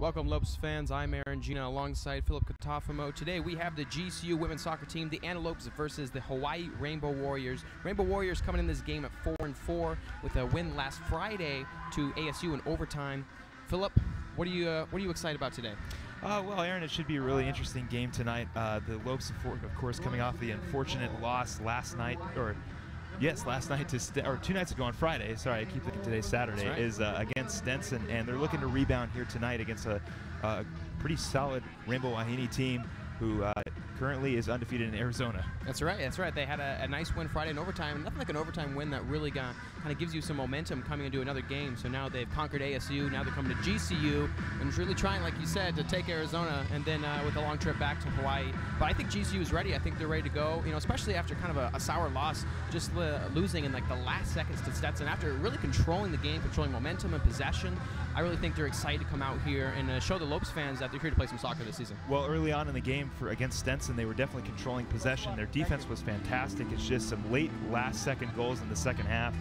Welcome, Lopes fans. I'm Aaron Gina alongside Philip Katafamo. Today we have the GCU women's soccer team, the Antelopes, versus the Hawaii Rainbow Warriors. Rainbow Warriors coming in this game at 4-4 with a win last Friday to ASU in overtime. Philip, what are you excited about today? Well, Aaron, it should be a really interesting game tonight. The Lopes, of course, coming off the unfortunate loss last night, last night to 2 nights ago on Friday. Sorry, I keep thinking today's Saturday. Right. Is against Stenson, and they're looking to rebound here tonight against a pretty solid Rainbow Wahine team who currently is undefeated in Arizona. That's right. That's right. They had a nice win Friday in overtime. Nothing like an overtime win that really kind of gives you some momentum coming into another game. So now they've conquered ASU. Now they're coming to GCU and is really trying, like you said, to take Arizona and then with a long trip back to Hawaii. But I think GCU is ready. I think they're ready to go. You know, especially after kind of a sour loss, just losing in like the last seconds to Stetson. After really controlling the game, controlling momentum and possession, I really think they're excited to come out here and show the Lopes fans that they're here to play some soccer this season. Well, early on in the game against Stenson, they were definitely controlling possession. Their defense was fantastic. It's just some late last-second goals in the second half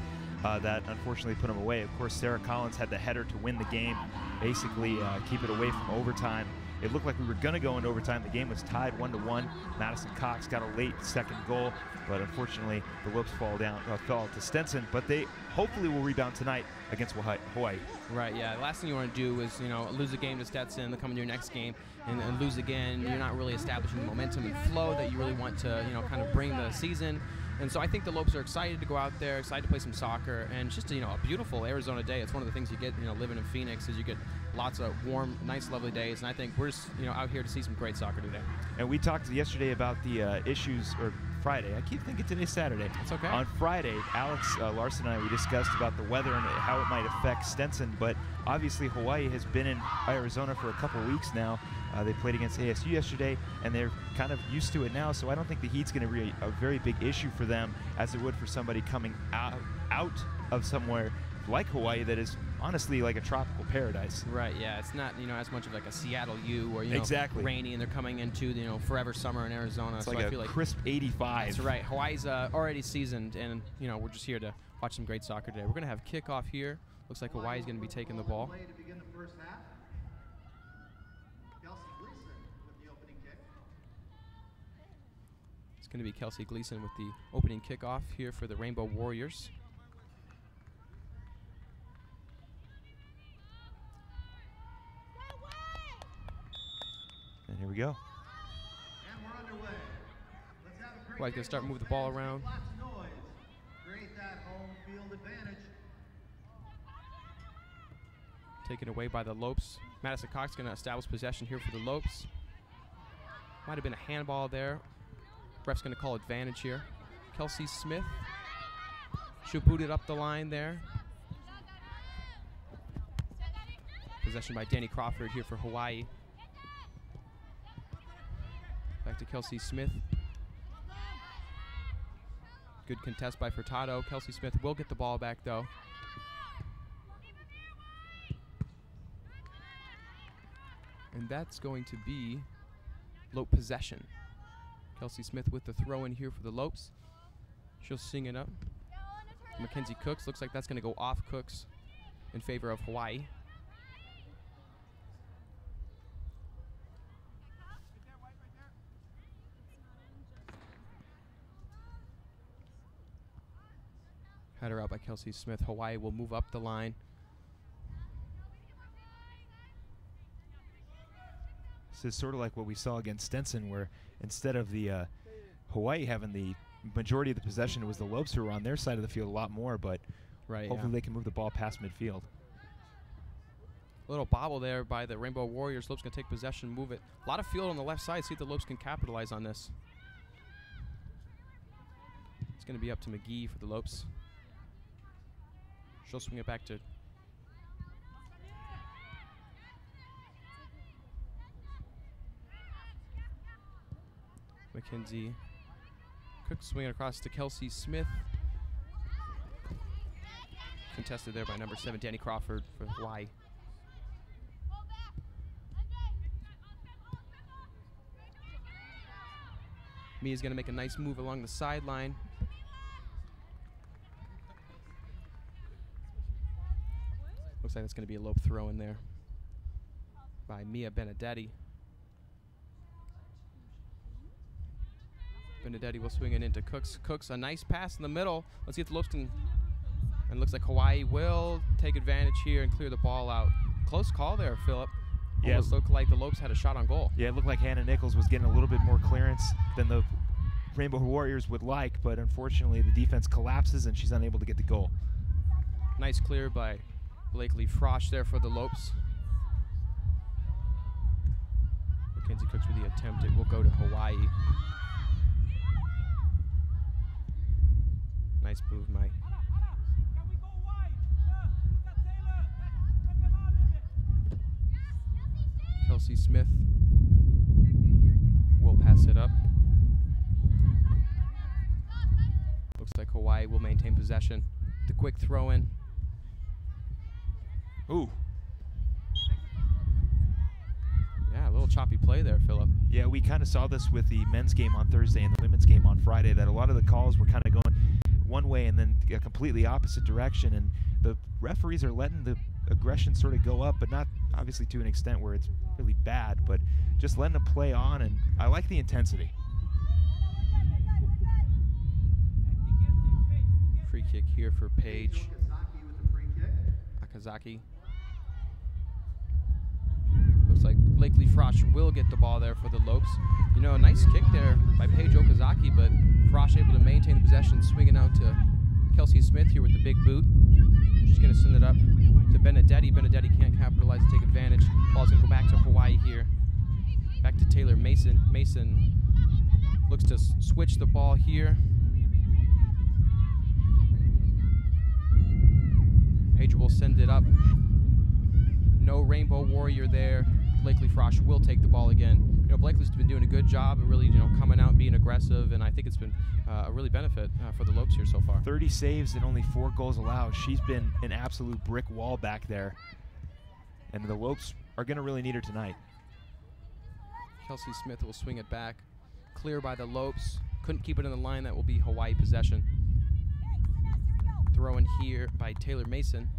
that unfortunately put them away. Of course, Sarah Collins had the header to win the game, basically keep it away from overtime. It looked like we were going to go into overtime. The game was tied 1-1. Madison Cox got a late second goal, but unfortunately the Lopes fell to Stenson. But they hopefully will rebound tonight against Hawaii. Right, yeah. The last thing you want to do is, lose a game to Stetson, then come into your next game and lose again. You're not really establishing the momentum and flow that you really want to, kind of bring the season. And so I think the Lopes are excited to go out there, excited to play some soccer, and it's just a beautiful Arizona day. It's one of the things you get, living in Phoenix, is you get lots of warm, nice, lovely days. And I think we're just, out here to see some great soccer today. And we talked yesterday about the issues, or Friday. I keep thinking today's Saturday. It's okay. On Friday, Alex Larson and I, we discussed about the weather and how it might affect Stenson, but obviously Hawaii has been in Arizona for a couple weeks now. They played against ASU yesterday, and they're kind of used to it now, so I don't think the heat's going to be a very big issue for them as it would for somebody coming out of somewhere like Hawaii that is honestly like a tropical paradise. Right, yeah. It's not, as much of like a Seattle U or, exactly. rainy, and they're coming into, forever summer in Arizona. It's so like I feel like crisp 85. That's right. Hawaii's already seasoned, and, we're just here to watch some great soccer today. We're going to have kickoff here. Looks like Hawaii's going to be taking the ball. It's going to be Kelsey Gleason with the opening kickoff here for the Rainbow Warriors. And here we go. Hawaii's going to start moving the ball around. Taken away by the Lopes. Madison Cox going to establish possession here for the Lopes. Might have been a handball there. Ref's going to call advantage here. Kelsey Smith. She'll boot it up the line there. Possession by Danny Crawford here for Hawaii. Back to Kelsey Smith. Good contest by Furtado. Kelsey Smith will get the ball back though. And that's going to be Lope possession. Kelsey Smith with the throw in here for the Lopes. She'll sing it up. Mackenzie Cooks, looks like that's going to go off Cooks in favor of Hawaii. Header out by Kelsey Smith. Hawaii will move up the line. This is sort of like what we saw against Stenson, where instead of the Hawaii having the majority of the possession, it was the Lopes who were on their side of the field a lot more, but hopefully they can move the ball past midfield. A little bobble there by the Rainbow Warriors. Lopes going to take possession, move it. A lot of field on the left side. See if the Lopes can capitalize on this. It's going to be up to McGee for the Lopes. She'll swing it back to Mackenzie Cook, swinging across to Kelsey Smith. Contested there by number 7, Danny Crawford for Hawaii. Mia's going to make a nice move along the sideline. Looks like it's going to be a Lope throw in there. by Mia Benedetti. Benedetti will swing it into Cooks. Cooks, a nice pass in the middle. Let's see if the Lopes can, and it looks like Hawaii will take advantage here and clear the ball out. Close call there, Philip. Yeah. Almost looked like the Lopes had a shot on goal. Yeah, it looked like Hannah Nichols was getting a little bit more clearance than the Rainbow Warriors would like, but unfortunately the defense collapses and she's unable to get the goal. Nice clear by Blakely Frosch there for the Lopes. Mackenzie Cooks with the attempt. It will go to Hawaii. Nice move, Mike. Kelsey Smith will pass it up. Looks like Hawaii will maintain possession. The quick throw in. Ooh. Yeah, a little choppy play there, Philip. Yeah, we kind of saw this with the men's game on Thursday and the women's game on Friday, that a lot of the calls were kind of going one way and then a completely opposite direction, and the referees are letting the aggression sort of go up, but not obviously to an extent where it's really bad, but just letting it play on, and I like the intensity. Free kick here for Paige Akazaki. Looks like Blakely Frosch will get the ball there for the Lopes. You know, a nice kick there by Paige Okazaki, but Frosch able to maintain the possession, swinging out to Kelsey Smith here with the big boot. She's going to send it up to Benedetti. Benedetti can't capitalize and take advantage. Ball's going to go back to Hawaii here. Back to Taylor Mason. Mason looks to switch the ball here. Paige will send it up. No Rainbow Warrior there. Blakely Frosch will take the ball again. You know, Blakely's been doing a good job of really, coming out and being aggressive, and I think it's been a really benefit for the Lopes here so far. 30 saves and only 4 goals allowed. She's been an absolute brick wall back there, and the Lopes are going to really need her tonight. Kelsey Smith will swing it back. Clear by the Lopes. Couldn't keep it in the line. That will be Hawaii possession. Throw in here by Taylor Mason.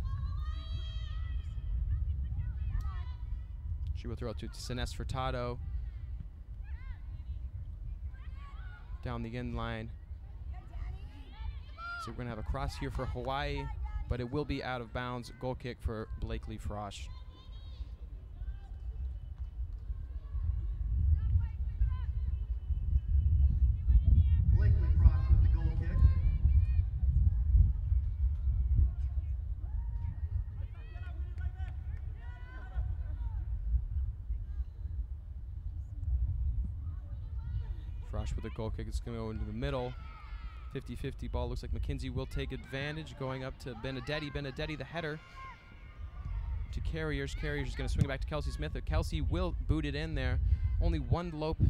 She will throw it to Sines Furtado. Down the end line. So we're going to have a cross here for Hawaii, but it will be out of bounds. Goal kick for Blakely Frosch. Blakely Frosch with the goal kick. Frosch with a goal kick. It's going to go into the middle. 50-50 ball. Looks like Mackenzie will take advantage. Going up to Benedetti. Benedetti, the header to Carriers. Carriers is going to swing it back to Kelsey Smith. Kelsey will boot it in there. Only one Lope,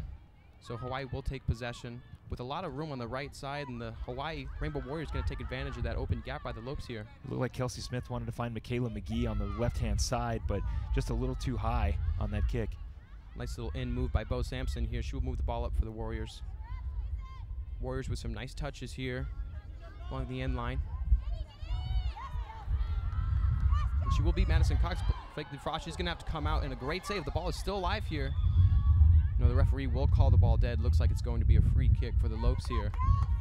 so Hawaii will take possession with a lot of room on the right side, and the Hawaii Rainbow Warriors going to take advantage of that open gap by the Lopes here. It looked like Kelsey Smith wanted to find Michaela McGee on the left-hand side, but just a little too high on that kick. Nice little in move by Bo Sampson here. She will move the ball up for the Warriors. Warriors with some nice touches here along the end line. And she will beat Madison Cox. Blakely Frosch is going to have to come out, and a great save. The ball is still alive here. You know, the referee will call the ball dead. Looks like it's going to be a free kick for the Lopes here.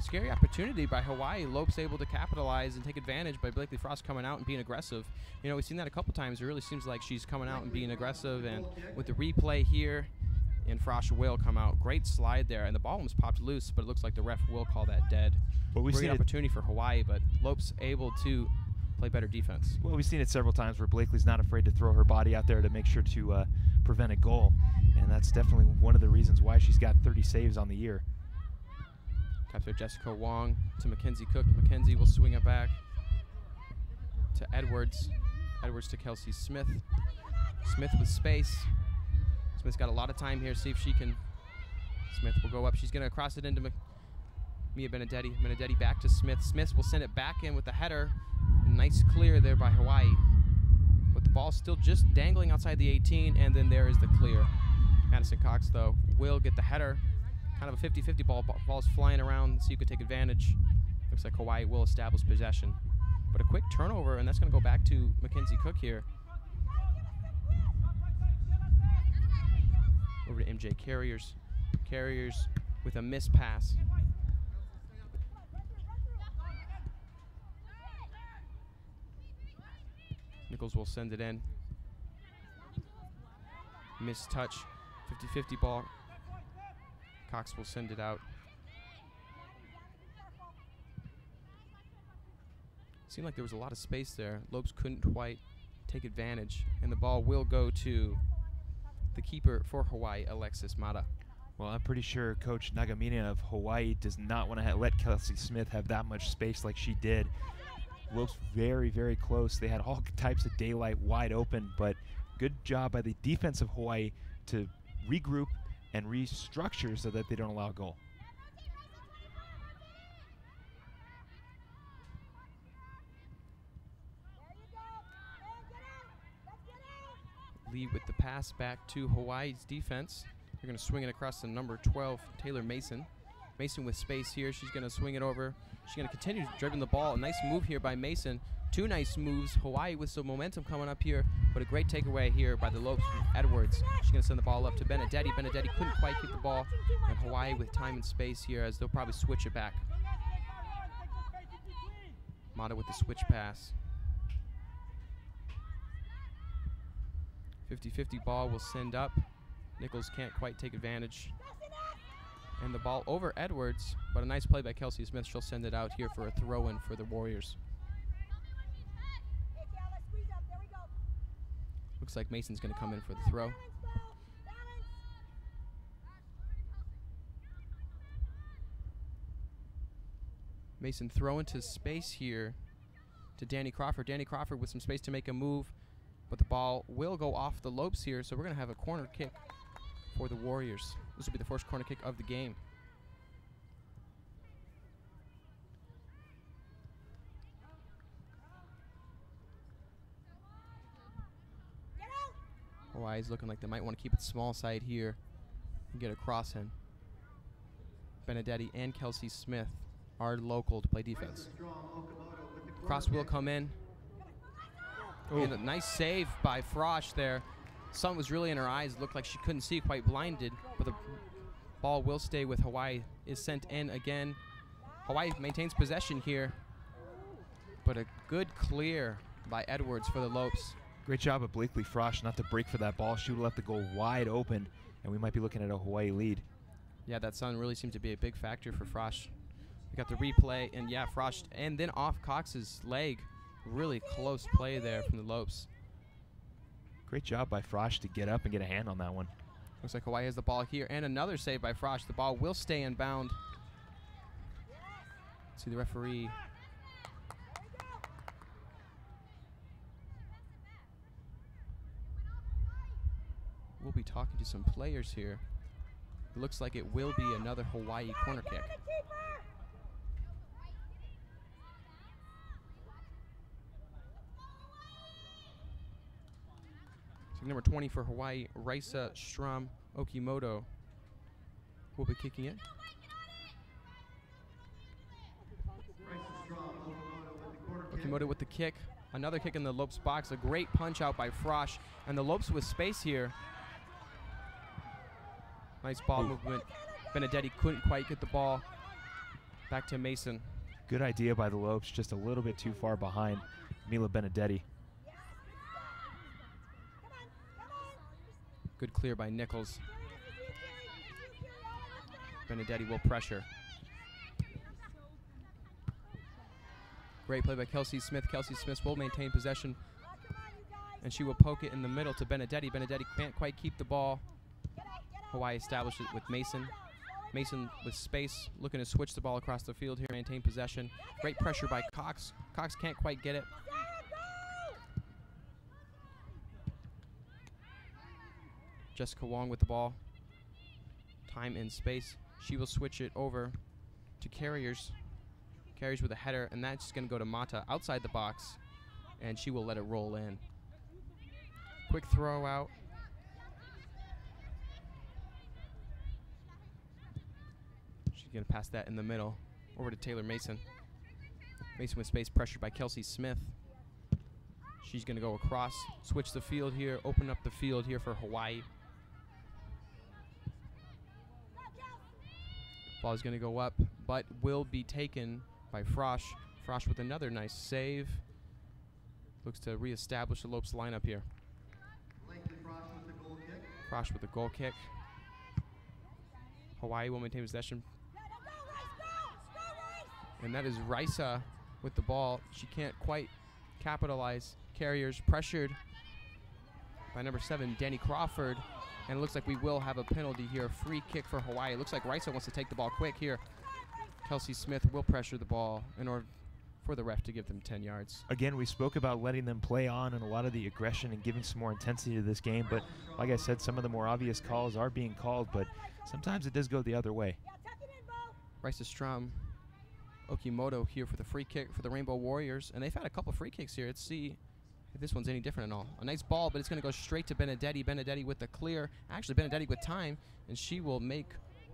Scary opportunity by Hawaii. Lopes able to capitalize and take advantage by Blakely Frost coming out and being aggressive. You know, we've seen that a couple times. It really seems like she's coming out and being aggressive, and with the replay here, and Frosch will come out. Great slide there, and the ball almost popped loose, but it looks like the ref will call that dead. Well, we've Great seen opportunity for Hawaii, but Lopes able to play better defense. Well, we've seen it several times where Blakely's not afraid to throw her body out there to make sure to prevent a goal, and that's definitely one of the reasons why she's got 30 saves on the year. After Jessica Wong to Mackenzie Cook. Mackenzie will swing it back to Edwards. Edwards to Kelsey Smith. Smith with space. Smith's got a lot of time here. See if she can. Smith will go up. She's going to cross it into Mia Benedetti. Benedetti back to Smith. Smith will send it back in with the header. Nice clear there by Hawaii. But the ball's still just dangling outside the 18, and then there is the clear. Madison Cox, though, will get the header. Kind of a 50-50 ball. Ball's flying around, so you can take advantage. Looks like Hawaii will establish possession. But a quick turnover, and that's going to go back to Mackenzie Cook here. Over to MJ Carriers. Carriers with a missed pass. Nichols will send it in. Missed touch. 50-50 ball. Cox will send it out. Seemed like there was a lot of space there. Lopes couldn't quite take advantage, and the ball will go to the keeper for Hawaii, Alexis Mata. Well, I'm pretty sure Coach Nagamine of Hawaii does not want to let Kelsey Smith have that much space like she did. Lopes very, very close. They had all types of daylight wide open, but good job by the defense of Hawaii to regroup and restructure so that they don't allow a goal. Lead with the pass back to Hawaii's defense. They're going to swing it across to number 12, Taylor Mason. Mason with space here. She's going to swing it over. She's going to continue dribbling the ball. A nice move here by Mason. Two nice moves. Hawaii with some momentum coming up here, but a great takeaway here by the Lopes from Edwards. She's going to send the ball up to Benedetti. Benedetti couldn't quite get the ball, and Hawaii with time and space here as they'll probably switch it back. Mata with the switch pass. 50-50 ball will send up. Nichols can't quite take advantage. And the ball over Edwards, but a nice play by Kelsey Smith. She'll send it out here for a throw-in for the Warriors. Looks like Mason's going to come in for the throw. Mason throw into space here to Danny Crawford. Danny Crawford with some space to make a move, but the ball will go off the Lopes here, so we're going to have a corner kick for the Warriors. This will be the first corner kick of the game. Hawaii's looking like they might want to keep it small side here and get a cross in. Benedetti and Kelsey Smith are local to play defense. Cross will come in. Ooh. And a nice save by Frosch there. Sun was really in her eyes. Looked like she couldn't see, quite blinded. But the ball will stay with Hawaii. Is sent in again. Hawaii maintains possession here. But a good clear by Edwards for the Lopes. Great job of Blakely Frosch not to break for that ball. She would have left the goal wide open, and we might be looking at a Hawaii lead. Yeah, that sun really seems to be a big factor for Frosch. We got the replay, and yeah, Frosch, and then off Cox's leg. Really close play there from the Lopes. Great job by Frosch to get up and get a hand on that one. Looks like Hawaii has the ball here, and another save by Frosch. The ball will stay in bound. See the referee. We'll be talking to some players here. It looks like it will be another Hawaii corner kick. So number 20 for Hawaii, Raisa Strom Okimoto will be kicking it. Okimoto with the kick. Another kick in the Lopes box. A great punch out by Frosch. And the Lopes with space here. Nice ball movement. Benedetti couldn't quite get the ball. Back to Mason. Good idea by the Lopes, just a little bit too far behind Mila Benedetti. Good clear by Nichols. Benedetti will pressure. Great play by Kelsey Smith. Kelsey Smith will maintain possession, and she will poke it in the middle to Benedetti. Benedetti can't quite keep the ball. Hawaii establishes it with Mason. Mason with space, looking to switch the ball across the field here, maintain possession. Great pressure by Cox. Cox can't quite get it. Jessica Wong with the ball. Time and space. She will switch it over to Carriers. Carriers with a header, and that's just going to go to Mata outside the box, and she will let it roll in. Quick throw out. She's going to pass that in the middle over to Taylor Mason. Mason with space, pressured by Kelsey Smith. She's going to go across, switch the field here, open up the field here for Hawaii. Ball is going to go up, but will be taken by Frosch. Frosch with another nice save. Looks to reestablish the Lopes lineup here. Frosch with the goal kick. Hawaii will maintain possession. And that is Risa with the ball. She can't quite capitalize. Carriers pressured by number 7, Danny Crawford. And it looks like we will have a penalty here. Free kick for Hawaii. It looks like Risa wants to take the ball quick here. Kelsey Smith will pressure the ball in order for the ref to give them 10 yards. Again, we spoke about letting them play on and a lot of the aggression and giving some more intensity to this game. But like I said, some of the more obvious calls are being called, but sometimes it does go the other way. Risa Strum, Okimoto here for the free kick for the Rainbow Warriors. And they've had a couple free kicks here. Let's see if this one's any different at all. A nice ball, but it's going to go straight to Benedetti. Benedetti with the clear. Actually, Benedetti with time, and she will make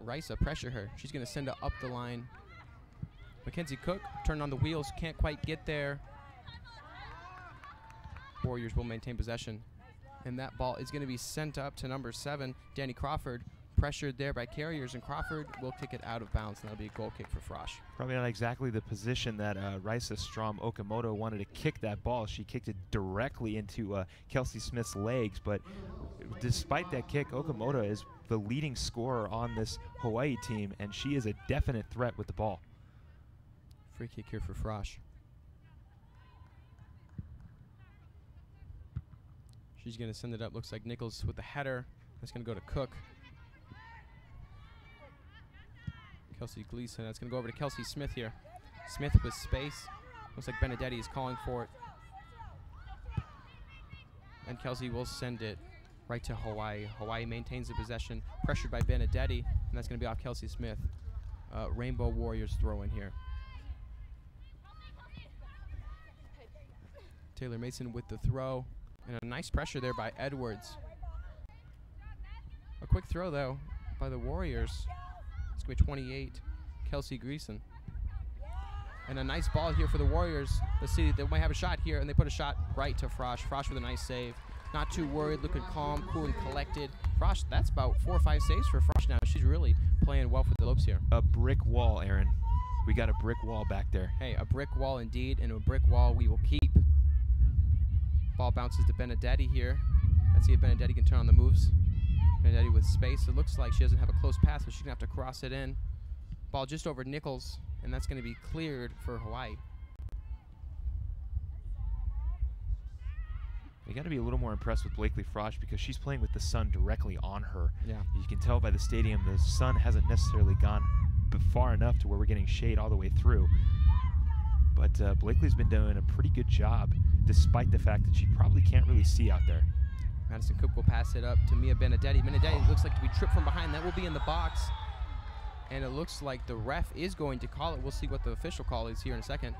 Risa pressure her. She's going to send it up the line. Mackenzie Cook turned on the wheels, can't quite get there. Warriors will maintain possession. And that ball is going to be sent up to number 7, Danny Crawford. Pressured there by Carriers, and Crawford will kick it out of bounds, and that'll be a goal kick for Frosch. Probably not exactly the position that Risa Strom Okamoto wanted to kick that ball. She kicked it directly into Kelsey Smith's legs, but despite that kick, Okamoto is the leading scorer on this Hawaii team, and she is a definite threat with the ball. Free kick here for Frosch. She's going to send it up. Looks like Nichols with the header. That's going to go to Cook. Kelsey Gleason. That's going to go over to Kelsey Smith here. Smith with space. Looks like Benedetti is calling for it. And Kelsey will send it right to Hawaii. Hawaii maintains the possession. Pressured by Benedetti. And that's going to be off Kelsey Smith. Rainbow Warriors throw in here. Taylor Mason with the throw. And a nice pressure there by Edwards. A quick throw, though, by the Warriors. It's going to be 28, Kelsey Gleason. And a nice ball here for the Warriors. Let's see, they might have a shot here, and they put a shot right to Frosch. Frosch with a nice save. Not too worried, looking calm, cool, and collected. Frosch, that's about 4 or 5 saves for Frosch now. She's really playing well for the Lopes here. A brick wall, Aaron. We got a brick wall back there. Hey, a brick wall indeed, and a brick wall we will keep. Ball bounces to Benedetti here. Let's see if Benedetti can turn on the moves. Benedetti with space. It looks like she doesn't have a close pass, so she's going to have to cross it in. Ball just over Nichols, and that's going to be cleared for Hawaii. You got to be a little more impressed with Blakely Frosch because she's playing with the sun directly on her. Yeah. You can tell by the stadium the sun hasn't necessarily gone far enough to where we're getting shade all the way through. But Blakely's been doing a pretty good job despite the fact that she probably can't really see out there. Madison Cook will pass it up to Mia Benedetti. Benedetti looks like to be tripped from behind. That will be in the box. And it looks like the ref is going to call it. We'll see what the official call is here in a second.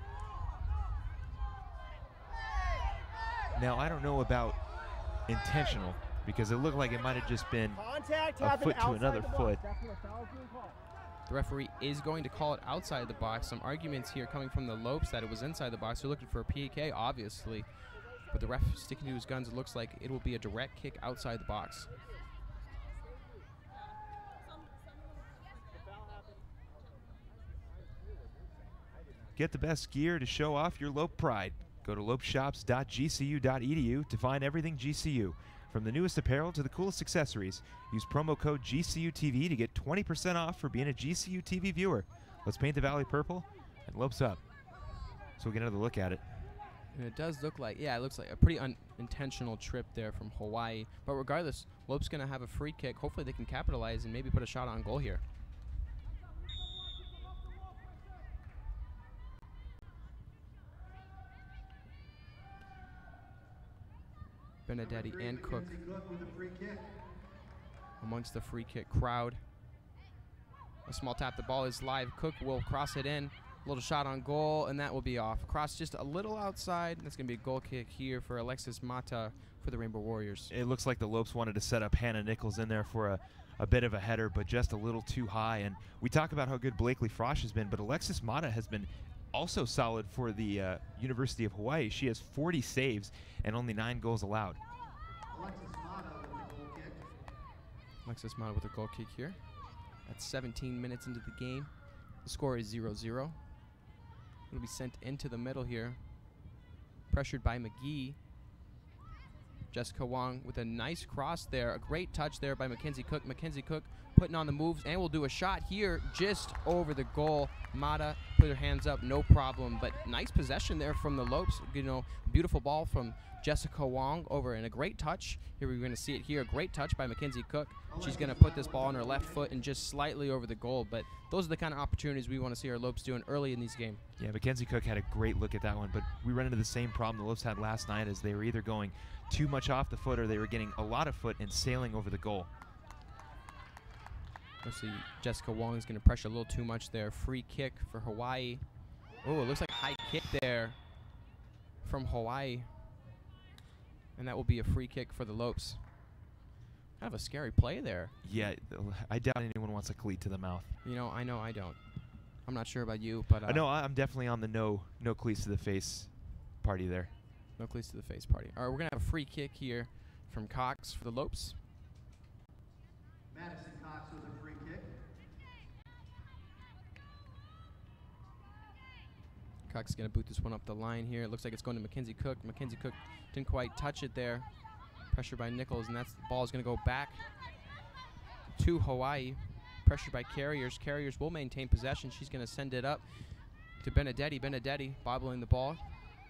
Now, I don't know about intentional because it looked like it might have just been a foot to another foot. The referee is going to call it outside the box. Some arguments here coming from the Lopes that it was inside the box. They're looking for a PK, obviously. But the ref sticking to his guns, it looks like it will be a direct kick outside the box. Get the best gear to show off your Lope pride. Go to lopeshops.gcu.edu to find everything GCU. From the newest apparel to the coolest accessories, use promo code GCUTV to get 20% off for being a GCU TV viewer. Let's paint the Valley purple and Lopes up. So we'll get another look at it. And it does look like, yeah, it looks like a pretty unintentional trip there from Hawaii. But regardless, Lopes going to have a free kick. Hopefully they can capitalize and maybe put a shot on goal here. Benedetti and Cook amongst the free kick crowd. A small tap, the ball is live. Cook will cross it in. A little shot on goal, and that will be off. Cross just a little outside. That's going to be a goal kick here for Alexis Mata for the Rainbow Warriors. It looks like the Lopes wanted to set up Hannah Nichols in there for a bit of a header, but just a little too high. And we talk about how good Blakely Frosch has been, but Alexis Mata has been also solid for the University of Hawaii. She has 40 saves and only 9 goals allowed. Alexis Mata with a goal kick here. That's 17 minutes into the game. The score is 0-0. It'll be sent into the middle here. Pressured by McGee. Jessica Wong with a nice cross there. A great touch there by Mackenzie Cook. Mackenzie Cook putting on the moves and will do a shot here just over the goal. Mata put her hands up, no problem. But nice possession there from the Lopes. You know, beautiful ball from Jessica Wong over and a great touch. Here we're going to see it here. A great touch by Mackenzie Cook. She's going to put this ball on her left foot and just slightly over the goal. But those are the kind of opportunities we want to see our Lopes doing early in these games. Yeah, Mackenzie Cook had a great look at that one, but we run into the same problem the Lopes had last night, as they were either going too much off the foot or they were getting a lot of foot and sailing over the goal. Let's see, Jessica Wong is going to pressure a little too much there. Free kick for Hawaii. Oh, it looks like a high kick there from Hawaii. And that will be a free kick for the Lopes. Kind of a scary play there. Yeah, I doubt anyone wants a cleat to the mouth. You know I don't. I'm not sure about you, but no, I'm definitely on the no cleats to the face party there. No cleats to the face party. All right, we're going to have a free kick here from Cox for the Lopes. Madison Cox with a free kick. Cox is going to boot this one up the line here. It looks like it's going to Mackenzie Cook. Mackenzie Cook didn't quite touch it there. Pressure by Nichols, and the ball is going to go back to Hawaii. Pressured by Carriers. Carriers will maintain possession. She's going to send it up to Benedetti. Benedetti bobbling the ball.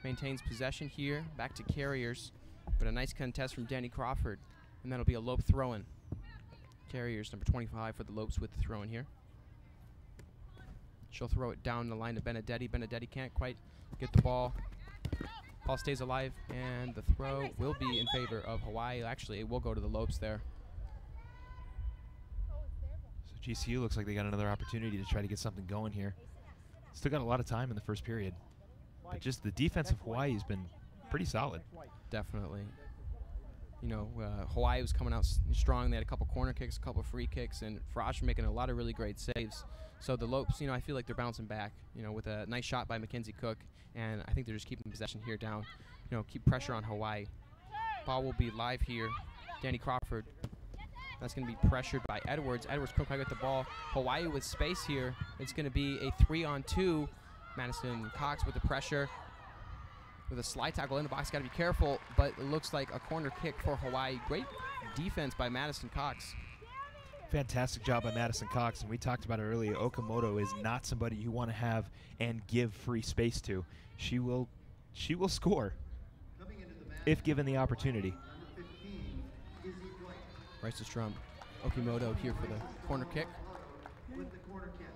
Maintains possession here. Back to Carriers. But a nice contest from Danny Crawford. And that'll be a Lope throw-in. Carriers, number 25 for the Lopes with the throw-in here. She'll throw it down the line to Benedetti. Benedetti can't quite get the ball. Ball stays alive, and the throw will be in favor of Hawaii. Actually, it will go to the Lopes there. So GCU looks like they got another opportunity to try to get something going here. Still got a lot of time in the first period. But just the defense of Hawaii has been pretty solid. Definitely. You know, Hawaii was coming out strong. They had a couple corner kicks, a couple free kicks, and Frosch making a lot of really great saves. So the Lopes, you know, I feel like they're bouncing back, you know, with a nice shot by Mackenzie Cook, and I think they're just keeping possession here down. You know, keep pressure on Hawaii. Ball will be live here. Danny Crawford. That's going to be pressured by Edwards. Edwards couldn't quite get the ball. Hawaii with space here. It's going to be a 3-on-2. Madison Cox with the pressure. With a slide tackle in the box, got to be careful, but it looks like a corner kick for Hawaii. Great defense by Madison Cox. Fantastic job by Madison Cox, and we talked about it earlier. Okamoto is not somebody you want to have and give free space to. She will score if given the opportunity. Bryce Strum, Okimoto here for the corner kick. With the corner kick.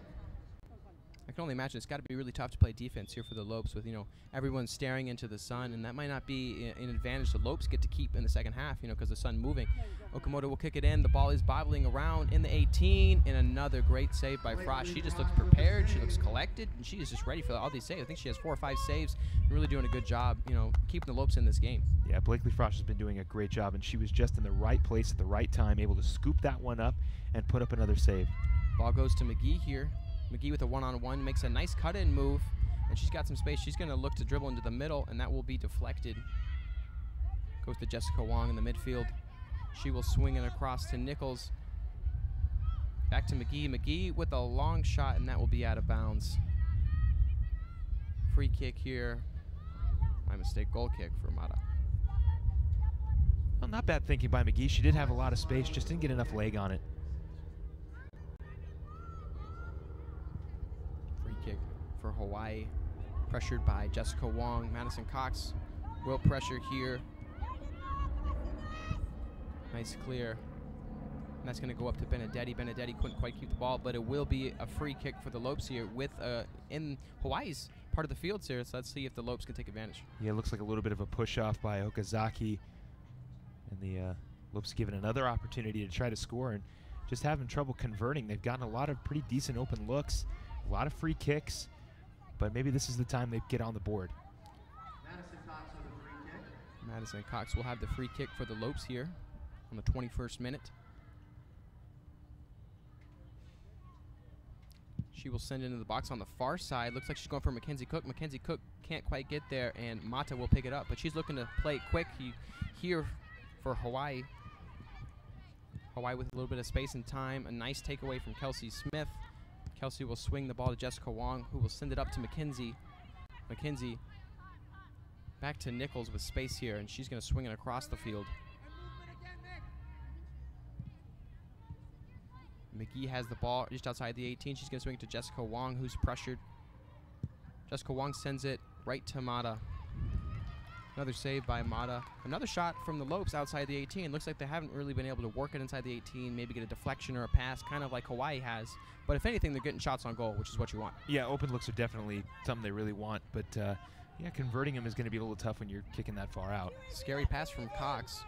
I can only imagine it's got to be really tough to play defense here for the Lopes with, you know, everyone staring into the sun, and that might not be an advantage the Lopes get to keep in the second half, you know, because the sun moving. Okamoto will kick it in. The ball is bobbling around in the 18, and another great save by Frost. She just looks prepared. She looks collected, and she is just ready for all these saves. I think she has 4 or 5 saves and really doing a good job, you know, keeping the Lopes in this game. Yeah, Blakely Frost has been doing a great job, and she was just in the right place at the right time, able to scoop that one up and put up another save. Ball goes to McGee here. McGee with a one-on-one makes a nice cut-in move, and she's got some space. She's going to look to dribble into the middle, and that will be deflected. Goes to Jessica Wong in the midfield. She will swing it across to Nichols. Back to McGee. McGee with a long shot, and that will be out of bounds. Free kick here. My mistake, goal kick for Mata. Well, not bad thinking by McGee. She did have a lot of space, just didn't get enough leg on it. Kick for Hawaii, pressured by Jessica Wong. Madison Cox will pressure here. Nice clear. And that's going to go up to Benedetti. Benedetti couldn't quite keep the ball, but it will be a free kick for the Lopes here with in Hawaii's part of the field here. So let's see if the Lopes can take advantage. Yeah, it looks like a little bit of a push-off by Okazaki. And the Lopes given another opportunity to try to score and just having trouble converting. They've gotten a lot of pretty decent open looks. A lot of free kicks, but maybe this is the time they get on the board. Madison Cox with a free kick. Madison Cox will have the free kick for the Lopes here on the 21st minute. She will send it into the box on the far side. Looks like she's going for Mackenzie Cook. Mackenzie Cook can't quite get there, and Mata will pick it up, but she's looking to play it quick here for Hawaii. Hawaii with a little bit of space and time. A nice takeaway from Kelsey Smith. Kelsey will swing the ball to Jessica Wong, who will send it up to McKenzie. McKenzie back to Nichols with space here, and she's going to swing it across the field. McGee has the ball just outside the 18. She's going to swing it to Jessica Wong, who's pressured. Jessica Wong sends it right to Mata. Another save by Mata. Another shot from the Lopes outside the 18. Looks like they haven't really been able to work it inside the 18, maybe get a deflection or a pass, kind of like Hawaii has. But if anything, they're getting shots on goal, which is what you want. Yeah, open looks are definitely something they really want, but yeah, converting them is going to be a little tough when you're kicking that far out. Scary pass from Cox.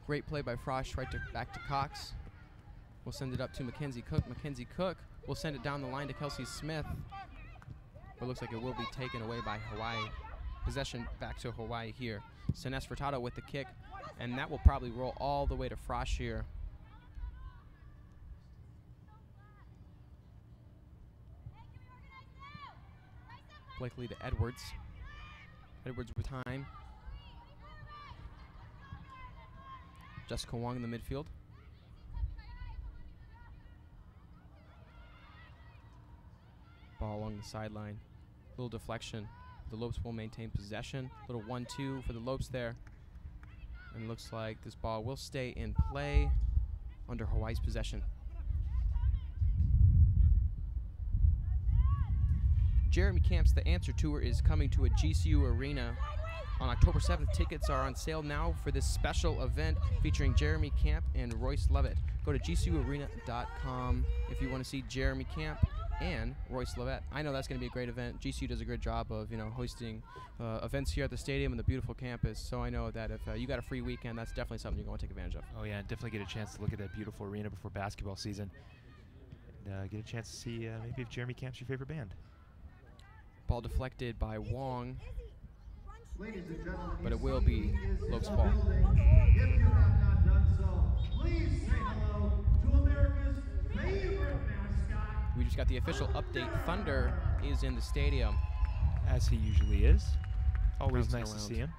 Great play by Frosch, back to Cox. We'll send it up to Mackenzie Cook. Mackenzie Cook will send it down the line to Kelsey Smith. But looks like it will be taken away by Hawaii. Possession back to Hawaii here. Sines Furtado with the kick, and that will probably roll all the way to Frosch here. Blakely to Edwards. Edwards with time. Jessica Wong in the midfield. Ball along the sideline. Little deflection. The Lopes will maintain possession. Little 1-2 for the Lopes there. And it looks like this ball will stay in play under Hawaii's possession. Jeremy Camp's The Answer Tour is coming to a GCU arena on October 7th. Tickets are on sale now for this special event featuring Jeremy Camp and Royce Lovett. Go to gcuarena.com if you want to see Jeremy Camp and Royce Lovett. I know that's going to be a great event. GCU does a great job of, hosting events here at the stadium and the beautiful campus. So I know that if you got a free weekend, that's definitely something you're going to take advantage of. Oh yeah, and definitely get a chance to look at that beautiful arena before basketball season. And get a chance to see maybe if Jeremy Camp's your favorite band. Ball deflected by Wong, Ladies and gentlemen, but it will be Lopes ball. If you have not done so, please say hello to America's favorite mascot. We just got the official update. Thunder is in the stadium. As he usually is. Always Bouncing nice to around. see him.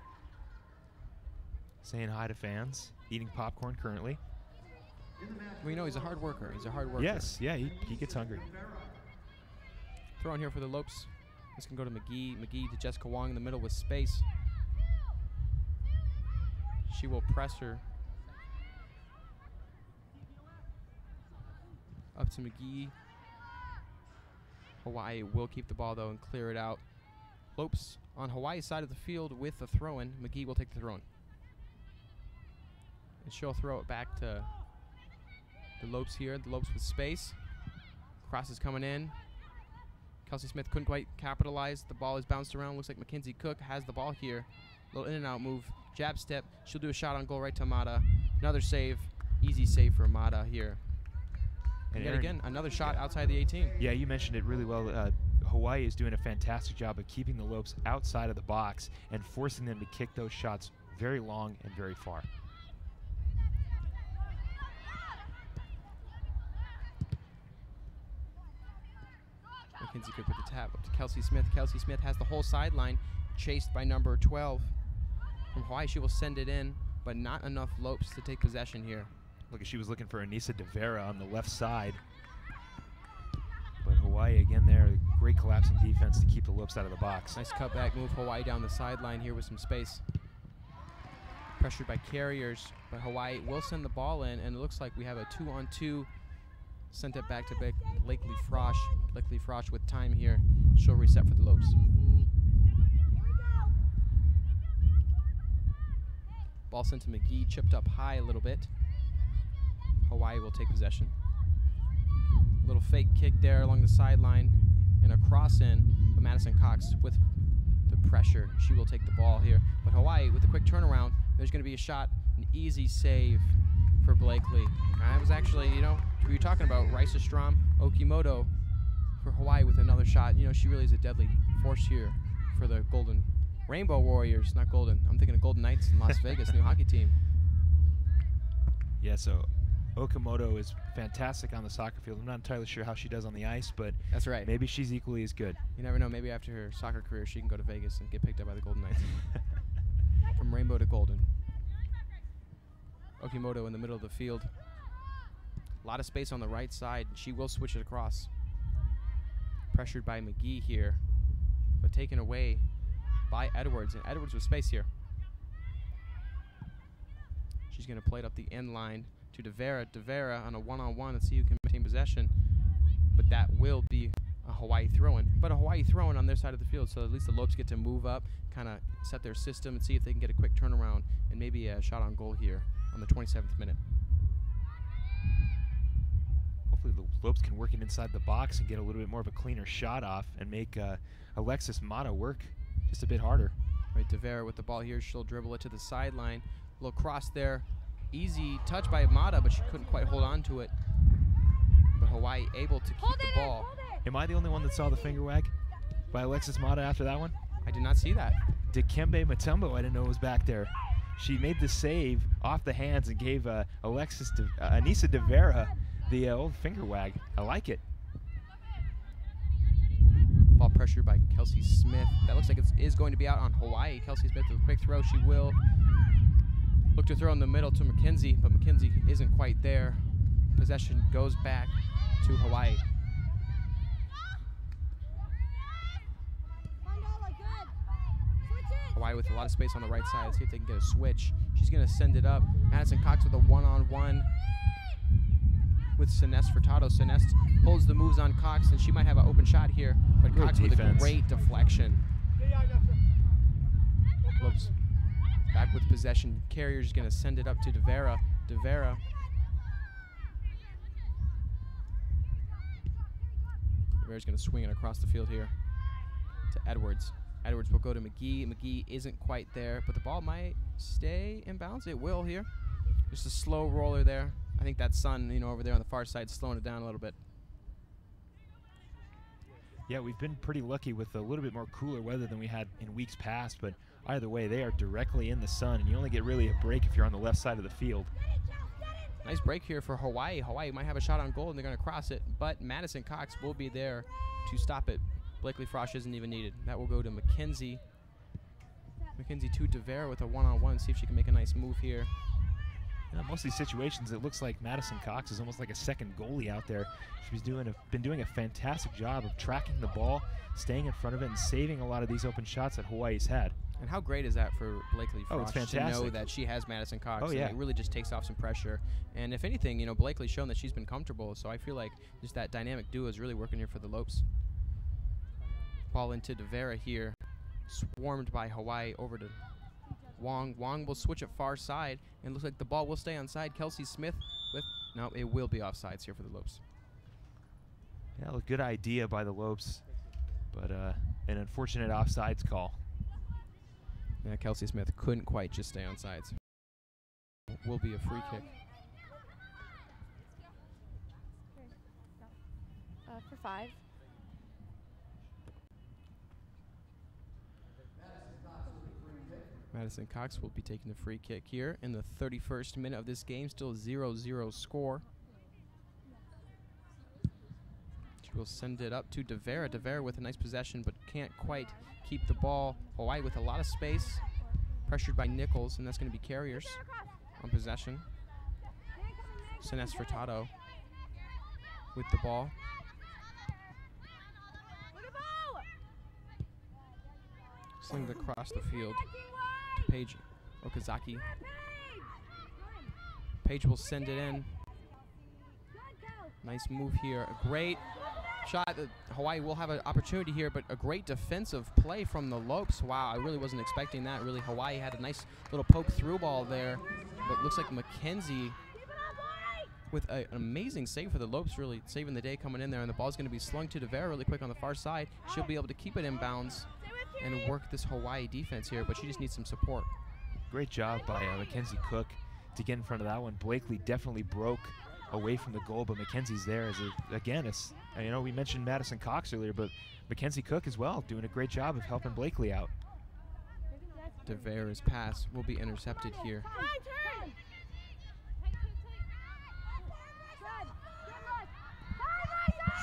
Saying hi to fans. Eating popcorn currently. Well, he's a hard worker. He's a hard worker. Yes, yeah, he gets hungry. Throw in here for the Lopes. This can go to McGee. McGee to Jessica Wong in the middle with space. She will press her. Up to McGee. Hawaii will keep the ball, though, and clear it out. Lopes on Hawaii's side of the field with the throw-in. McGee will take the throw-in. And she'll throw it back to the Lopes here. The Lopes with space. Cross is coming in. Kelsey Smith couldn't quite capitalize. The ball is bounced around. Looks like Mackenzie Cook has the ball here. Little in and out move. Jab step. She'll do a shot on goal right to Mata. Another save. Easy save for Mata here. And yet again, another shot outside the 18. Yeah, you mentioned it really well. Hawaii is doing a fantastic job of keeping the Lopes outside of the box and forcing them to kick those shots very long and very far. Mackenzie Cook with the tap up to Kelsey Smith. Kelsey Smith has the whole sideline chased by number 12. From Hawaii, she will send it in, but not enough Lopes to take possession here. Look, she was looking for Anissa De Vera on the left side. But Hawaii, again there, great collapsing defense to keep the Lopes out of the box. Nice cutback move. Hawaii down the sideline here with some space. Pressured by carriers, but Hawaii will send the ball in, and it looks like we have a 2-on-2. Sent it back to Blakely Frosch. Blakely Frosch with time here. She'll reset for the Lopes. Ball sent to McGee, chipped up high a little bit. Hawaii will take possession. A little fake kick there along the sideline and a cross in, but Madison Cox with the pressure. She will take the ball here. But Hawaii with a quick turnaround. There's going to be a shot, an easy save for Blakely. I was actually, we were talking about Rice-Strom, Okimoto for Hawaii with another shot. She really is a deadly force here for the Golden Rainbow Warriors, not Golden. I'm thinking of Golden Knights in Las Vegas, new hockey team. Yeah, so Okamoto is fantastic on the soccer field. I'm not entirely sure how she does on the ice, but that's right. Maybe she's equally as good. You never know. Maybe after her soccer career, she can go to Vegas and get picked up by the Golden Knights. From Rainbow to Golden. Okimoto in the middle of the field. A lot of space on the right side, and she will switch it across. Pressured by McGee here, but taken away by Edwards, and Edwards with space here. She's going to play it up the end line to DeVera. DeVera on a one-on-one. Let's see who can maintain possession, but that will be a Hawaii throw-in. But a Hawaii throw-in on their side of the field, so at least the Lopes get to move up, kind of set their system, and see if they can get a quick turnaround and maybe a shot on goal here on the 27th minute. Hopefully the Lopes can work it inside the box and get a little bit more of a cleaner shot off and make Alexis Mata work just a bit harder. Right, DeVera with the ball here. She'll dribble it to the sideline. A little cross there. Easy touch by Mata, but she couldn't quite hold on to it. But Hawaii able to keep the ball. Am I the only one that saw the finger wag by Alexis Mata after that one? I did not see that. Dikembe Mutombo, I didn't know was back there. She made the save off the hands and gave Anissa DeVera the old finger wag. I like it. Ball pressured by Kelsey Smith. That looks like it is going to be out on Hawaii. Kelsey Smith with a quick throw. She will look to throw in the middle to McKenzie, but McKenzie isn't quite there. Possession goes back to Hawaii. Hawaii with a lot of space on the right side. Let's see if they can get a switch. She's going to send it up. Madison Cox with a one-on-one with Celeste Furtado. Celeste pulls the moves on Cox, and she might have an open shot here, but Good Cox defense. with a great deflection. Lopes back with possession. Carrier's going to send it up to DeVera. DeVera's going to swing it across the field here to Edwards. Edwards will go to McGee. McGee isn't quite there, but the ball might stay in bounds. It will here. Just a slow roller there. I think that sun, over there on the far side, slowing it down a little bit. Yeah, we've been pretty lucky with a little bit more cooler weather than we had in weeks past, but either way, they are directly in the sun, and you only get really a break if you're on the left side of the field. Nice break here for Hawaii. Hawaii might have a shot on goal, and they're going to cross it, but Madison Cox will be there to stop it. Blakely Frosch isn't even needed. That will go to McKenzie. McKenzie to DeVera with a one-on-one. See if she can make a nice move here. Most of these situations, it looks like Madison Cox is almost like a second goalie out there. She's been doing a fantastic job of tracking the ball, staying in front of it, and saving a lot of these open shots that Hawaii's had. And how great is that for Blakely Frosch it's fantastic. to know that she has Madison Cox? Oh, yeah. And it really just takes off some pressure. And if anything, Blakely's shown that she's been comfortable, so I feel like just that dynamic duo is really working here for the Lopes. Ball into DeVera here, swarmed by Hawaii over to Wong. Wong will switch it far side, and looks like the ball will stay on side. Kelsey Smith with, no, it will be offsides here for the Lopes. Yeah, a good idea by the Lopes, but an unfortunate offsides call. Yeah, Kelsey Smith couldn't quite just stay on sides. Will be a free kick. For 5. Madison Cox will be taking the free kick here in the 31st minute of this game. Still 0-0 score. She will send it up to DeVera. DeVera with a nice possession, but can't quite keep the ball. Hawaii with a lot of space. Pressured by Nichols, and that's going to be Carriers on possession. Celeste Furtado with the ball. Slinged across the field to Paige Okazaki. Paige will send it in. Nice move here. A great shot. Hawaii will have an opportunity here, but a great defensive play from the Lopes. Wow, I really wasn't expecting that. Really, Hawaii had a nice little poke through ball there, but looks like McKenzie with an amazing save for the Lopes, really saving the day coming in there, and the ball's going to be slung to DeVera really quick on the far side. She'll be able to keep it in bounds and work this Hawaii defense here, but she just needs some support. Great job by Mackenzie Cook to get in front of that one. Blakely definitely broke away from the goal, but Mackenzie's there as again, we mentioned Madison Cox earlier, but Mackenzie Cook as well, doing a great job of helping Blakely out. DeVera's pass will be intercepted here.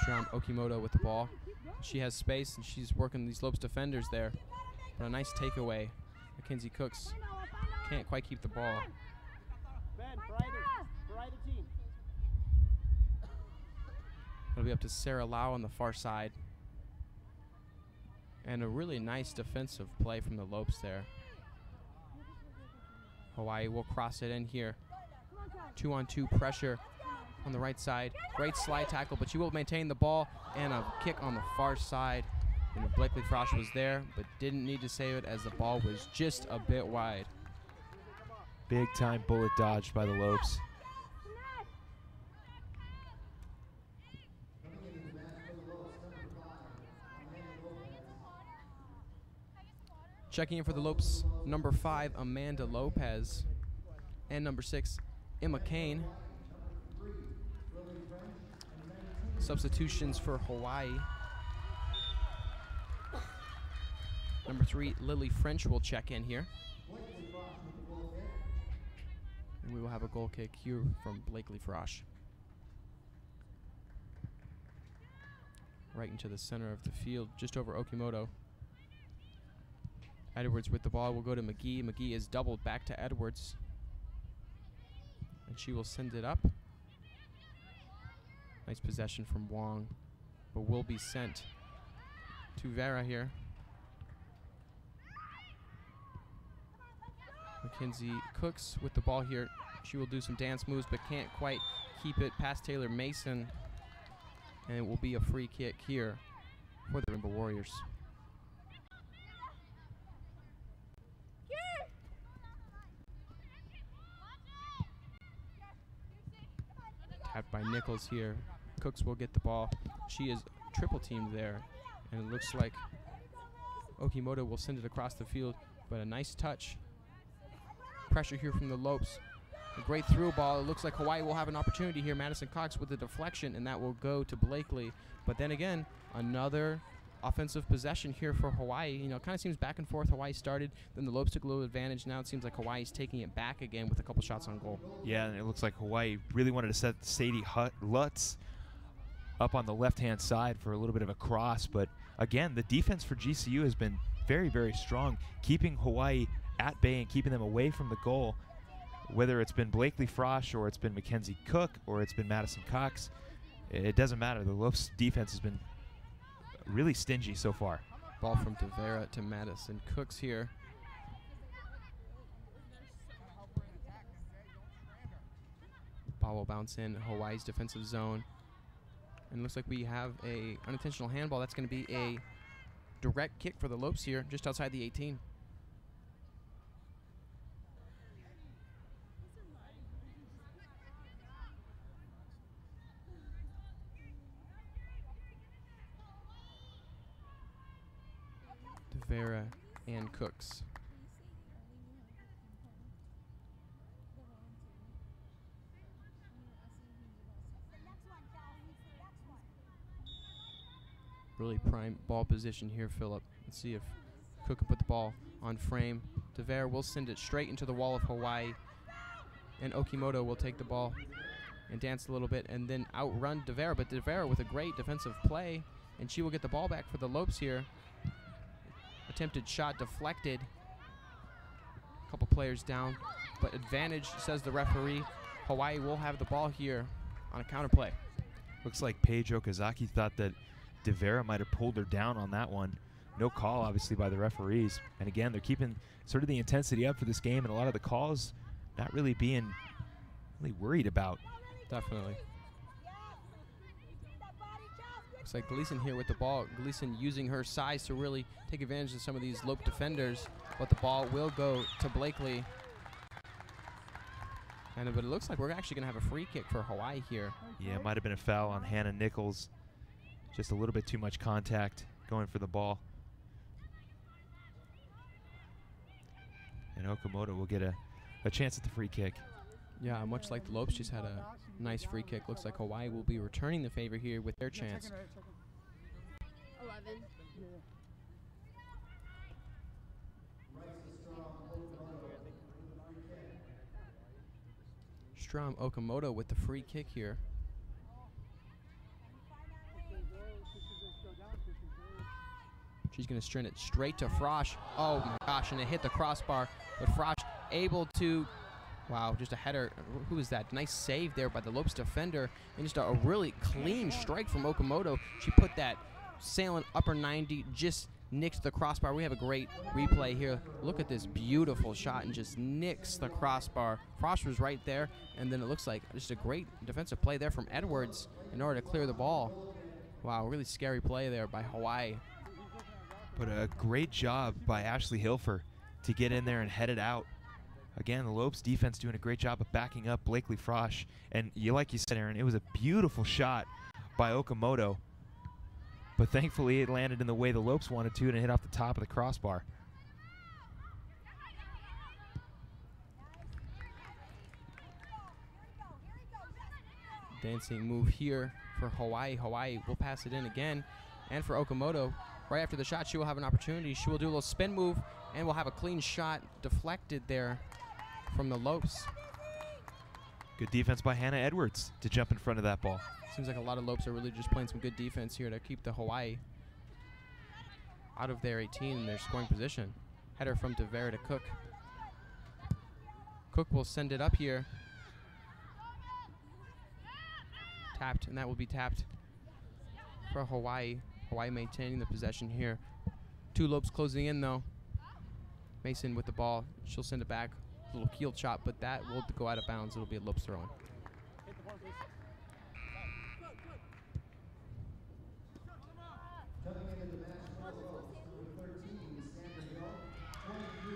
Strom Okimoto with the ball. She has space, and she's working these Lopes defenders there. But a nice takeaway. Mackenzie Cooks can't quite keep the ball. It'll be up to Sarah Lau on the far side. And a really nice defensive play from the Lopes there. Hawaii will cross it in here. 2-on-2 pressure on the right side. Great slide tackle, but she will maintain the ball, and a kick on the far side. And Blakely Frosch was there, but didn't need to save it as the ball was just a bit wide. Big time bullet dodged by the Lopes. Checking in for the Lopes, number 5, Amanda Lopez, and number 6, Emma Kane. Substitutions for Hawaii. Number 3, Lily French will check in here. And we will have a goal kick here from Blakely Frosch. Right into the center of the field, just over Okimoto. Edwards with the ball will go to McGee. McGee is doubled back to Edwards. And she will send it up. Nice possession from Wong, but will be sent to Vera here. Mackenzie Cooks with the ball here. She will do some dance moves, but can't quite keep it past Taylor Mason. And it will be a free kick here for the Rainbow Warriors. Tapped by Nichols here. Cooks will get the ball. She is triple teamed there, and it looks like Okimoto will send it across the field, but a nice touch. Pressure here from the Lopes. A great through ball. It looks like Hawaii will have an opportunity here. Madison Cox with the deflection, and that will go to Blakely. But then again, another offensive possession here for Hawaii. You know, it kind of seems back and forth. Hawaii started, then the Lopes took a little advantage. Now it seems like Hawaii's taking it back again with a couple shots on goal. Yeah, and it looks like Hawaii really wanted to set Sadie Lutz up on the left-hand side for a little bit of a cross. But again, the defense for GCU has been very, very strong, keeping Hawaii at bay and keeping them away from the goal. Whether it's been Blakely Frosch or it's been Mackenzie Cook or it's been Madison Cox, it doesn't matter. The Lopes defense has been really stingy so far. Ball from Tavera to Madison Cooks here. Ball will bounce in Hawaii's defensive zone. And looks like we have a unintentional handball. That's going to be a direct kick for the Lopes here, just outside the 18. Vera and Cooks. Really prime ball position here, Phillip. Let's see if Cook can put the ball on frame. Tavera will send it straight into the wall of Hawaii, and Okimoto will take the ball and dance a little bit and then outrun Tavera, but Tavera with a great defensive play, and she will get the ball back for the Lopes here. Attempted shot deflected. A couple players down, but advantage, says the referee. Hawaii will have the ball here on a counter play. Looks like Paige Okazaki thought that DeVera might have pulled her down on that one. No call, obviously, by the referees. And again, they're keeping sort of the intensity up for this game, and a lot of the calls not really being really worried about. Definitely. Looks like Gleason here with the ball. Gleason using her size to really take advantage of some of these Lope defenders, but the ball will go to Blakely. But it looks like we're actually going to have a free kick for Hawaii here. Yeah, it might have been a foul on Hannah Nichols. Just a little bit too much contact going for the ball. And Okimoto will get a chance at the free kick. Yeah, much like the Lopes just had a nice free kick. Looks like Hawaii will be returning the favor here with their chance. 11. Strom Okimoto with the free kick here. She's going to string it straight to Frosch. Oh my gosh, and it hit the crossbar, but Frosch able to Wow, just a header. Who is that? Nice save there by the Lopes defender. And just a really clean strike from Okamoto. She put that sailing upper 90, just nicks the crossbar. We have a great replay here. Look at this beautiful shot and just nicks the crossbar. Frost was right there, and then it looks like just a great defensive play there from Edwards in order to clear the ball. Wow, really scary play there by Hawaii. But a great job by Ashley Hilfer to get in there and head it out. Again, the Lopes defense doing a great job of backing up Blakely Frosch. And like you said, Aaron, it was a beautiful shot by Okamoto. But thankfully, it landed in the way the Lopes wanted to and it hit off the top of the crossbar. Dancing move here for Hawaii. Hawaii will pass it in again. And for Okamoto, right after the shot, she will have an opportunity. She will do a little spin move and will have a clean shot deflected there from the Lopes. Good defense by Hannah Edwards to jump in front of that ball. Seems like a lot of Lopes are really just playing some good defense here to keep the Hawaii out of their 18 in their scoring position. Header from DeVera to Cook. Cook will send it up here. Tapped, and that will be tapped for Hawaii. Hawaii maintaining the possession here. Two Lopes closing in though. Mason with the ball. She'll send it back. A little keeled shot, but that will go out of bounds. It'll be a Lopes throw-in.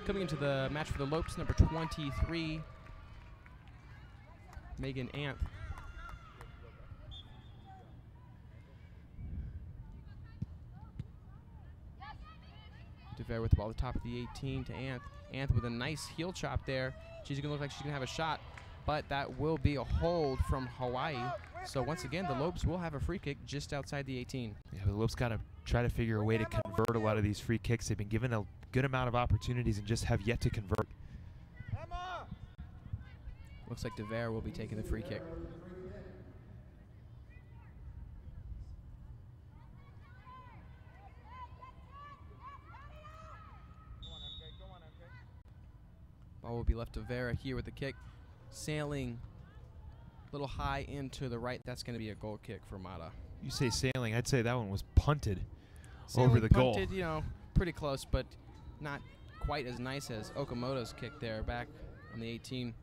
Coming into the match for the Lopes, number 23, Megan Anth. DeVere with the ball at the top of the 18 to Anth. Anth with a nice heel chop there. She's going to look like she's going to have a shot, but that will be a hold from Hawaii. So once again, the Lopes will have a free kick just outside the 18. Yeah, the Lopes got to try to figure a way to convert a lot of these free kicks. They've been given a good amount of opportunities and just have yet to convert. Looks like DeVere will be taking the free kick. Ball will be left to Vera here with the kick. Sailing a little high into the right. That's going to be a goal kick for Mata. You say sailing, I'd say that one was punted Sailing over the punted, goal. You know, pretty close, but not quite as nice as Okamoto's kick there back on the 18.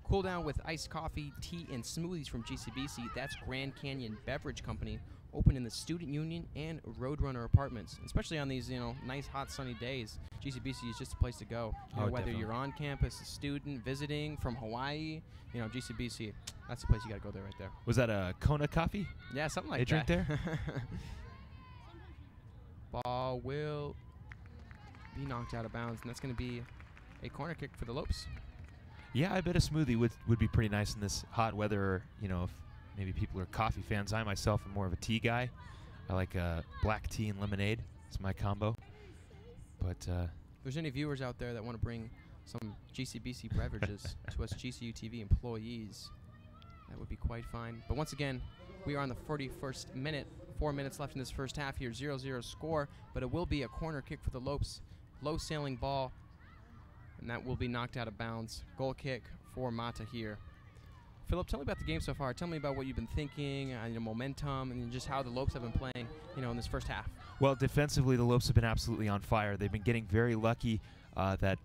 Cool down with iced coffee, tea, and smoothies from GCBC. That's Grand Canyon Beverage Company, open in the Student Union and Roadrunner Apartments. Especially on these, nice, hot, sunny days, GCBC is just a place to go. Whether definitely. you're on campus, a student, visiting from Hawaii, GCBC, that's the place you got to go there right there. Was that a Kona coffee? Yeah, something like they that. drink there? Ball will be knocked out of bounds, and that's going to be a corner kick for the Lopes. Yeah, I bet a smoothie would be pretty nice in this hot weather. If maybe people are coffee fans. I myself am more of a tea guy. I like black tea and lemonade. It's my combo. But if there's any viewers out there that want to bring some GCBC beverages to us GCU TV employees, that would be quite fine. But once again, we are on the 41st minute. 4 minutes left in this first half here. 0-0 score, but it will be a corner kick for the Lopes. Low sailing ball, and that will be knocked out of bounds. Goal kick for Mata here. Philip, tell me about the game so far. Tell me about what you've been thinking, momentum, and just how the Lopes have been playing, in this first half. Well, defensively, the Lopes have been absolutely on fire. They've been getting very lucky that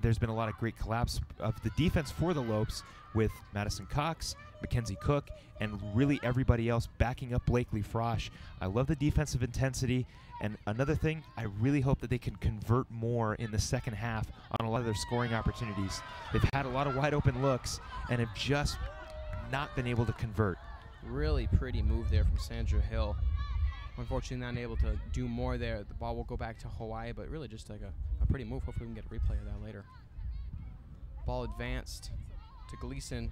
there's been a lot of great collapse of the defense for the Lopes with Madison Cox, Mackenzie Cook, and really everybody else backing up Blakely Frosch. I love the defensive intensity. And another thing, I really hope that they can convert more in the second half on a lot of their scoring opportunities. They've had a lot of wide open looks and have just not been able to convert. Really pretty move there from Sandra Hill. Unfortunately, not able to do more there. The ball will go back to Hawaii, but really just like a pretty move. Hopefully we can get a replay of that later. Ball advanced to Gleason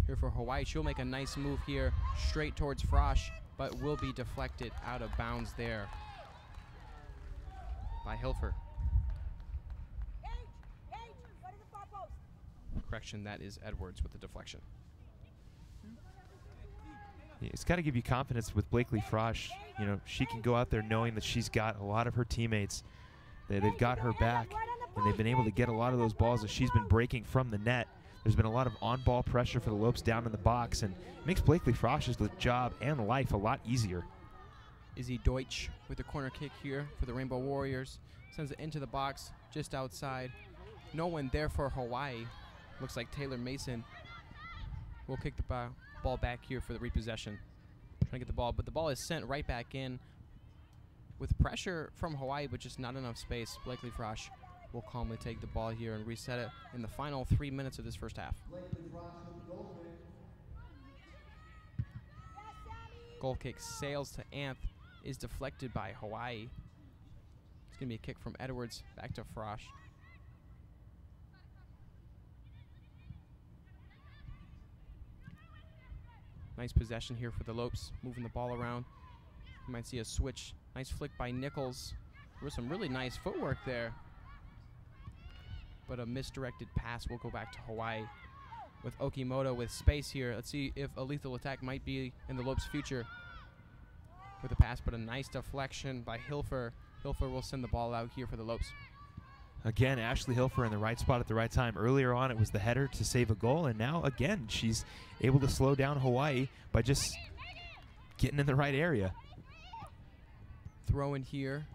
here for Hawaii. She'll make a nice move here straight towards Frosch, but will be deflected out of bounds there by Hilfer. Correction, that is Edwards with the deflection. Yeah, it's got to give you confidence with Blakely Frosch. She can go out there knowing that she's got a lot of her teammates. They've got her back. and they've been able to get a lot of those balls as she's been breaking from the net. There's been a lot of on-ball pressure for the Lopes down in the box, and it makes Blakely Frosch's job and life a lot easier. Izzy Deutsch with the corner kick here for the Rainbow Warriors. Sends it into the box, just outside. No one there for Hawaii. Looks like Taylor Mason will kick the ball back here for the repossession. Trying to get the ball, but the ball is sent right back in with pressure from Hawaii, but just not enough space. Blakely Frosch will calmly take the ball here and reset it in the final 3 minutes of this first half. Goal kick sails to Anth, is deflected by Hawaii. It's going to be a kick from Edwards back to Frosch. Nice possession here for the Lopes, moving the ball around. You might see a switch. Nice flick by Nichols. There was some really nice footwork there. But a misdirected pass will go back to Hawaii with Okimoto with space here. Let's see if a lethal attack might be in the Lopes' future with a pass, but a nice deflection by Hilfer. Hilfer will send the ball out here for the Lopes. Again, Ashley Hilfer in the right spot at the right time. Earlier on, it was the header to save a goal, and now, again, she's able to slow down Hawaii by just getting in the right area. Throw in here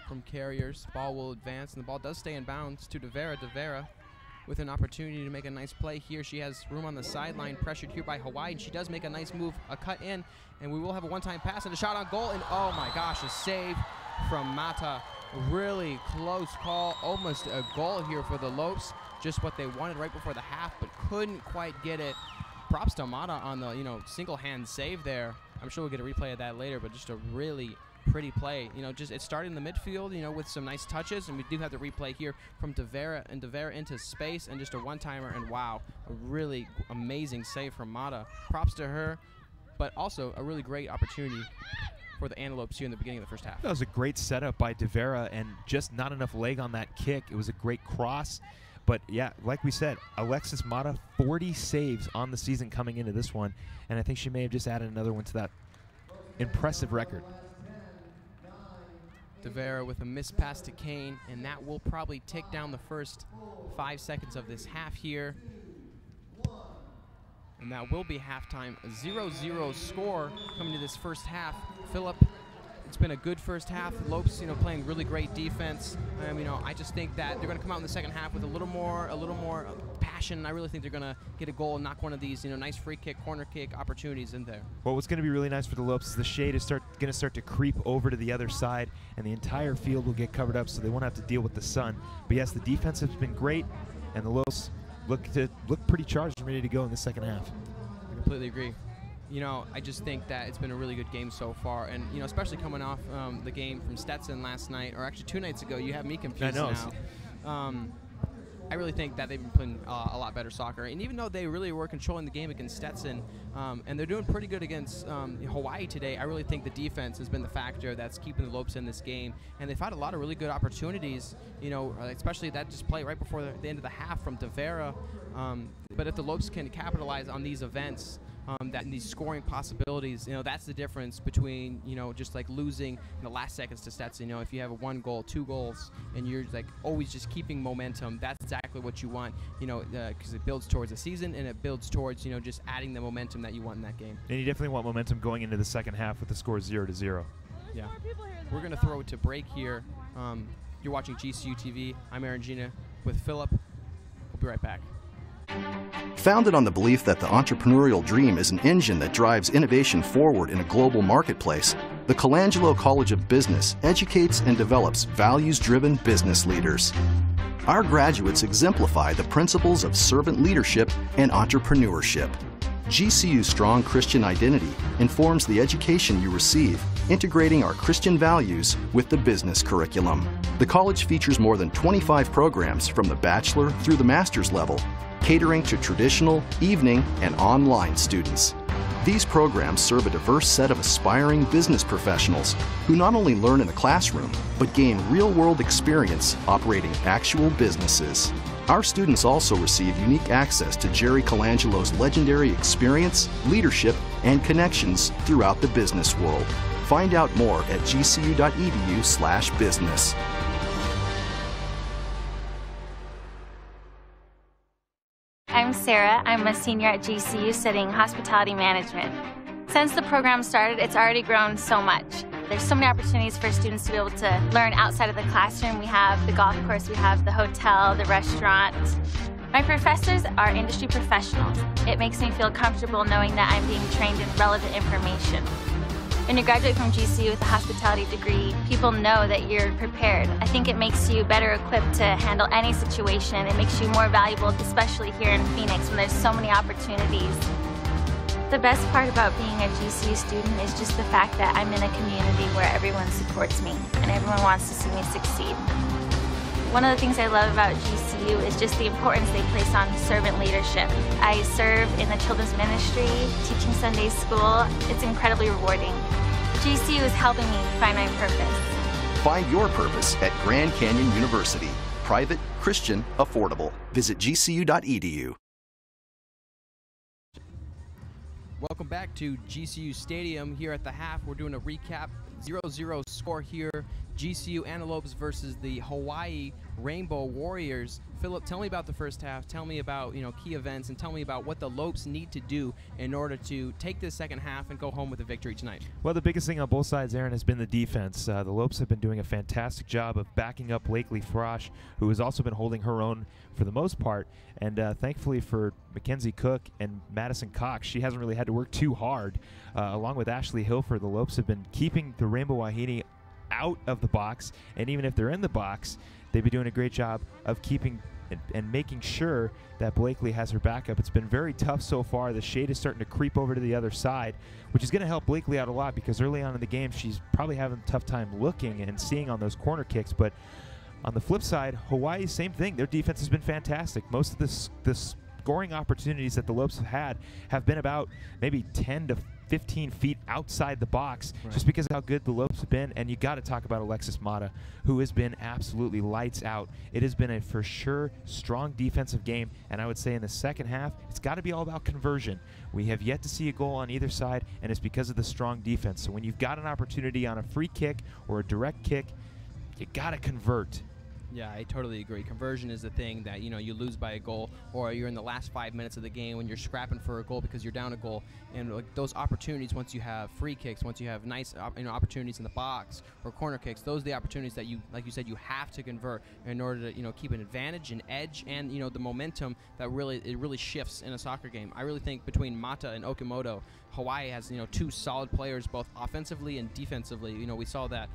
from Carriers. Ball will advance, and the ball does stay in bounds to DeVera. DeVera with an opportunity to make a nice play here. She has room on the sideline, pressured here by Hawaii, and she does make a nice move, a cut in, and we will have a one-time pass and a shot on goal, and oh my gosh, a save from Mata. Really close call, almost a goal here for the Lopes. Just what they wanted right before the half, but couldn't quite get it. Props to Mata on the single-hand save there. I'm sure we'll get a replay of that later, but just a really pretty play. Just it started in the midfield, with some nice touches, and we do have the replay here from DeVera, and DeVera into space, and just a one-timer, and wow, a really amazing save from Mata. Props to her, but also a really great opportunity for the Antelopes here in the beginning of the first half. That was a great setup by DeVera, and just not enough leg on that kick. It was a great cross. But, yeah, like we said, Alexis Mata, 40 saves on the season coming into this one, and I think she may have just added another one to that impressive record. DeVera with a missed pass to Kane, and that will probably tick down the first 5 seconds of this half here. And that will be halftime. A 0-0 score coming to this first half. Phillip, it's been a good first half. Lopes, playing really great defense. I just think that they're going to come out in the second half with a little more passion. I really think they're going to get a goal and knock one of these, nice free kick, corner kick opportunities in there. Well, what's going to be really nice for the Lopes is the shade is going to start to creep over to the other side, and the entire field will get covered up, so they won't have to deal with the sun. But yes, the defense has been great, and the Lopes look pretty charged and ready to go in the second half. I completely agree. I just think that it's been a really good game so far, and especially coming off the game from Stetson last night, or actually 2 nights ago. You have me confused now. I really think that they've been playing a lot better soccer, and even though they really were controlling the game against Stetson, and they're doing pretty good against Hawaii today, I really think the defense has been the factor that's keeping the Lopes in this game, and they've had a lot of really good opportunities, especially that just play right before the end of the half from DeVera. But if the Lopes can capitalize on these events, these scoring possibilities, that's the difference between, just like losing in the last seconds to Stetson. If you have a 1 goal, 2 goals, and you're like always just keeping momentum, that's exactly what you want, because it builds towards a season, and it builds towards, just adding the momentum that you want in that game. And you definitely want momentum going into the second half with the score 0-0. Yeah. We're going to throw it to break here. You're watching GCU TV. I'm Aaron Gina with Phillip. We'll be right back. Founded on the belief that the entrepreneurial dream is an engine that drives innovation forward in a global marketplace, the Colangelo College of Business educates and develops values-driven business leaders. Our graduates exemplify the principles of servant leadership and entrepreneurship. GCU's strong Christian identity informs the education you receive, integrating our Christian values with the business curriculum. The college features more than 25 programs from the bachelor through the master's level, catering to traditional, evening, and online students. These programs serve a diverse set of aspiring business professionals who not only learn in the classroom, but gain real-world experience operating actual businesses. Our students also receive unique access to Jerry Colangelo's legendary experience, leadership, and connections throughout the business world. Find out more at gcu.edu/business. name's Sarah. I'm a senior at GCU studying hospitality management. Since the program started, it's already grown so much. There's so many opportunities for students to be able to learn outside of the classroom. We have the golf course, we have the hotel, the restaurant. My professors are industry professionals. It makes me feel comfortable knowing that I'm being trained in relevant information. When you graduate from GCU with a hospitality degree, people know that you're prepared. I think it makes you better equipped to handle any situation. It makes you more valuable, especially here in Phoenix when there's so many opportunities. The best part about being a GCU student is just the fact that I'm in a community where everyone supports me and everyone wants to see me succeed. One of the things I love about GCU is just the importance they place on servant leadership. I serve in the children's ministry, teaching Sunday school. It's incredibly rewarding. GCU is helping me find my purpose. Find your purpose at Grand Canyon University. Private, Christian, affordable. Visit gcu.edu. Welcome back to GCU Stadium. Here at the half, we're doing a recap. 0-0 score here. GCU Antelopes versus the Hawaii Rainbow Warriors. Philip, tell me about the first half. Tell me about key events, and tell me about what the Lopes need to do in order to take this second half and go home with a victory tonight. Well, the biggest thing on both sides, Aaron, has been the defense. The Lopes have been doing a fantastic job of backing up Blakely Frosch, who has also been holding her own for the most part. And thankfully for Mackenzie Cook and Madison Cox, she hasn't really had to work too hard. Along with Ashley Hilford, the Lopes have been keeping the Rainbow Wahine out of the box, and even if they're in the box, they've been doing a great job of keeping and making sure that Blakely has her backup. It's been very tough so far. The shade is starting to creep over to the other side, which is going to help Blakely out a lot because early on in the game, she's probably having a tough time looking and seeing on those corner kicks. But on the flip side, Hawaii, same thing. Their defense has been fantastic. Most of the scoring opportunities that the Lopes have had have been about maybe 10 to 15 feet outside the box, right, just because of how good the Lopes have been. And you got to talk about Alexis Mata, who has been absolutely lights out. It has been a for sure strong defensive game, and I would say in the second half, it's got to be all about conversion. We have yet to see a goal on either side, and it's because of the strong defense. So when you've got an opportunity on a free kick or a direct kick, you got to convert. Yeah, I totally agree. Conversion is the thing that, you lose by a goal, or you're in the last 5 minutes of the game when you're scrapping for a goal because you're down a goal. And like those opportunities, once you have free kicks, once you have nice opportunities in the box or corner kicks, those are the opportunities that you, like you said, you have to convert in order to, keep an advantage, an edge, and, the momentum that really shifts in a soccer game. I really think between Mata and Okamoto, Hawaii has, two solid players, both offensively and defensively. We saw that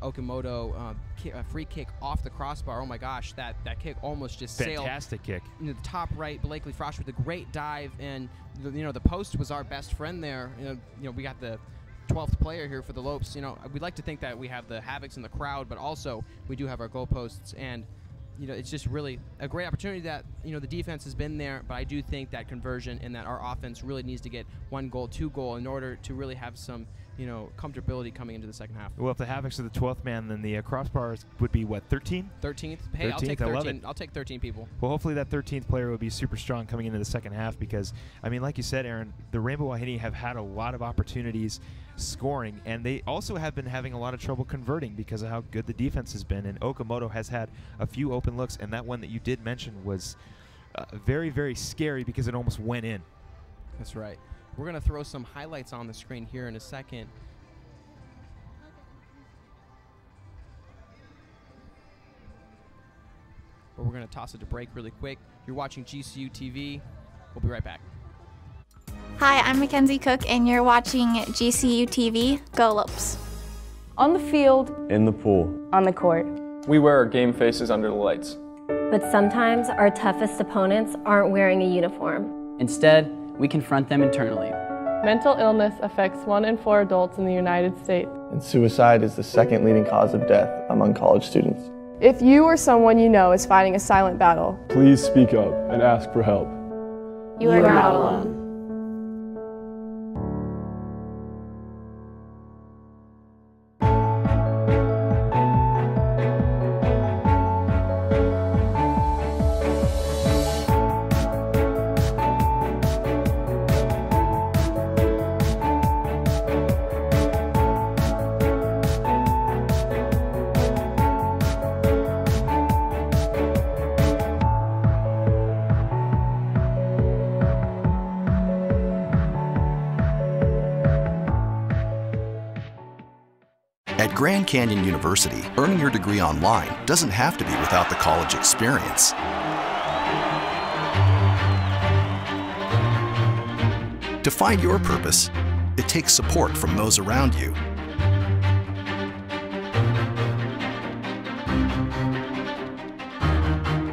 Okamoto free kick off the crossbar. Oh my gosh, that kick almost just sailed. Fantastic kick. In the top right, Blakely Frosch with a great dive, and the post was our best friend there. We got the 12th player here for the Lopes. We'd like to think that we have the Havocs in the crowd, but also we do have our goalposts, and it's just really a great opportunity that, the defense has been there, but I do think that conversion and that our offense really needs to get 1 goal, 2 goal in order to really have some, comfortability coming into the second half. Well, if the Havocs are the 12th man, then the crossbars would be what, 13? 13th. Hey, 13th? I'll take 13. I love it. I'll take 13 people. Well, hopefully that 13th player will be super strong coming into the second half because, like you said, Aaron, the Rainbow Wahine have had a lot of opportunities scoring, and they also have been having a lot of trouble converting because of how good the defense has been. And Okamoto has had a few open looks, and that one that you did mention was very, very scary because it almost went in. That's right. We're going to throw some highlights on the screen here in a second. But we're going to toss it to break really quick. You're watching GCU TV. We'll be right back. Hi, I'm Mackenzie Cook, and you're watching GCU TV. Go Lopes. On the field. In the pool. On the court. We wear our game faces under the lights. But sometimes our toughest opponents aren't wearing a uniform. Instead, we confront them internally. Mental illness affects 1 in 4 adults in the United States. And suicide is the second leading cause of death among college students. If you or someone you know is fighting a silent battle, please speak up and ask for help. You are not alone. Grand Canyon University, earning your degree online doesn't have to be without the college experience. To find your purpose, it takes support from those around you.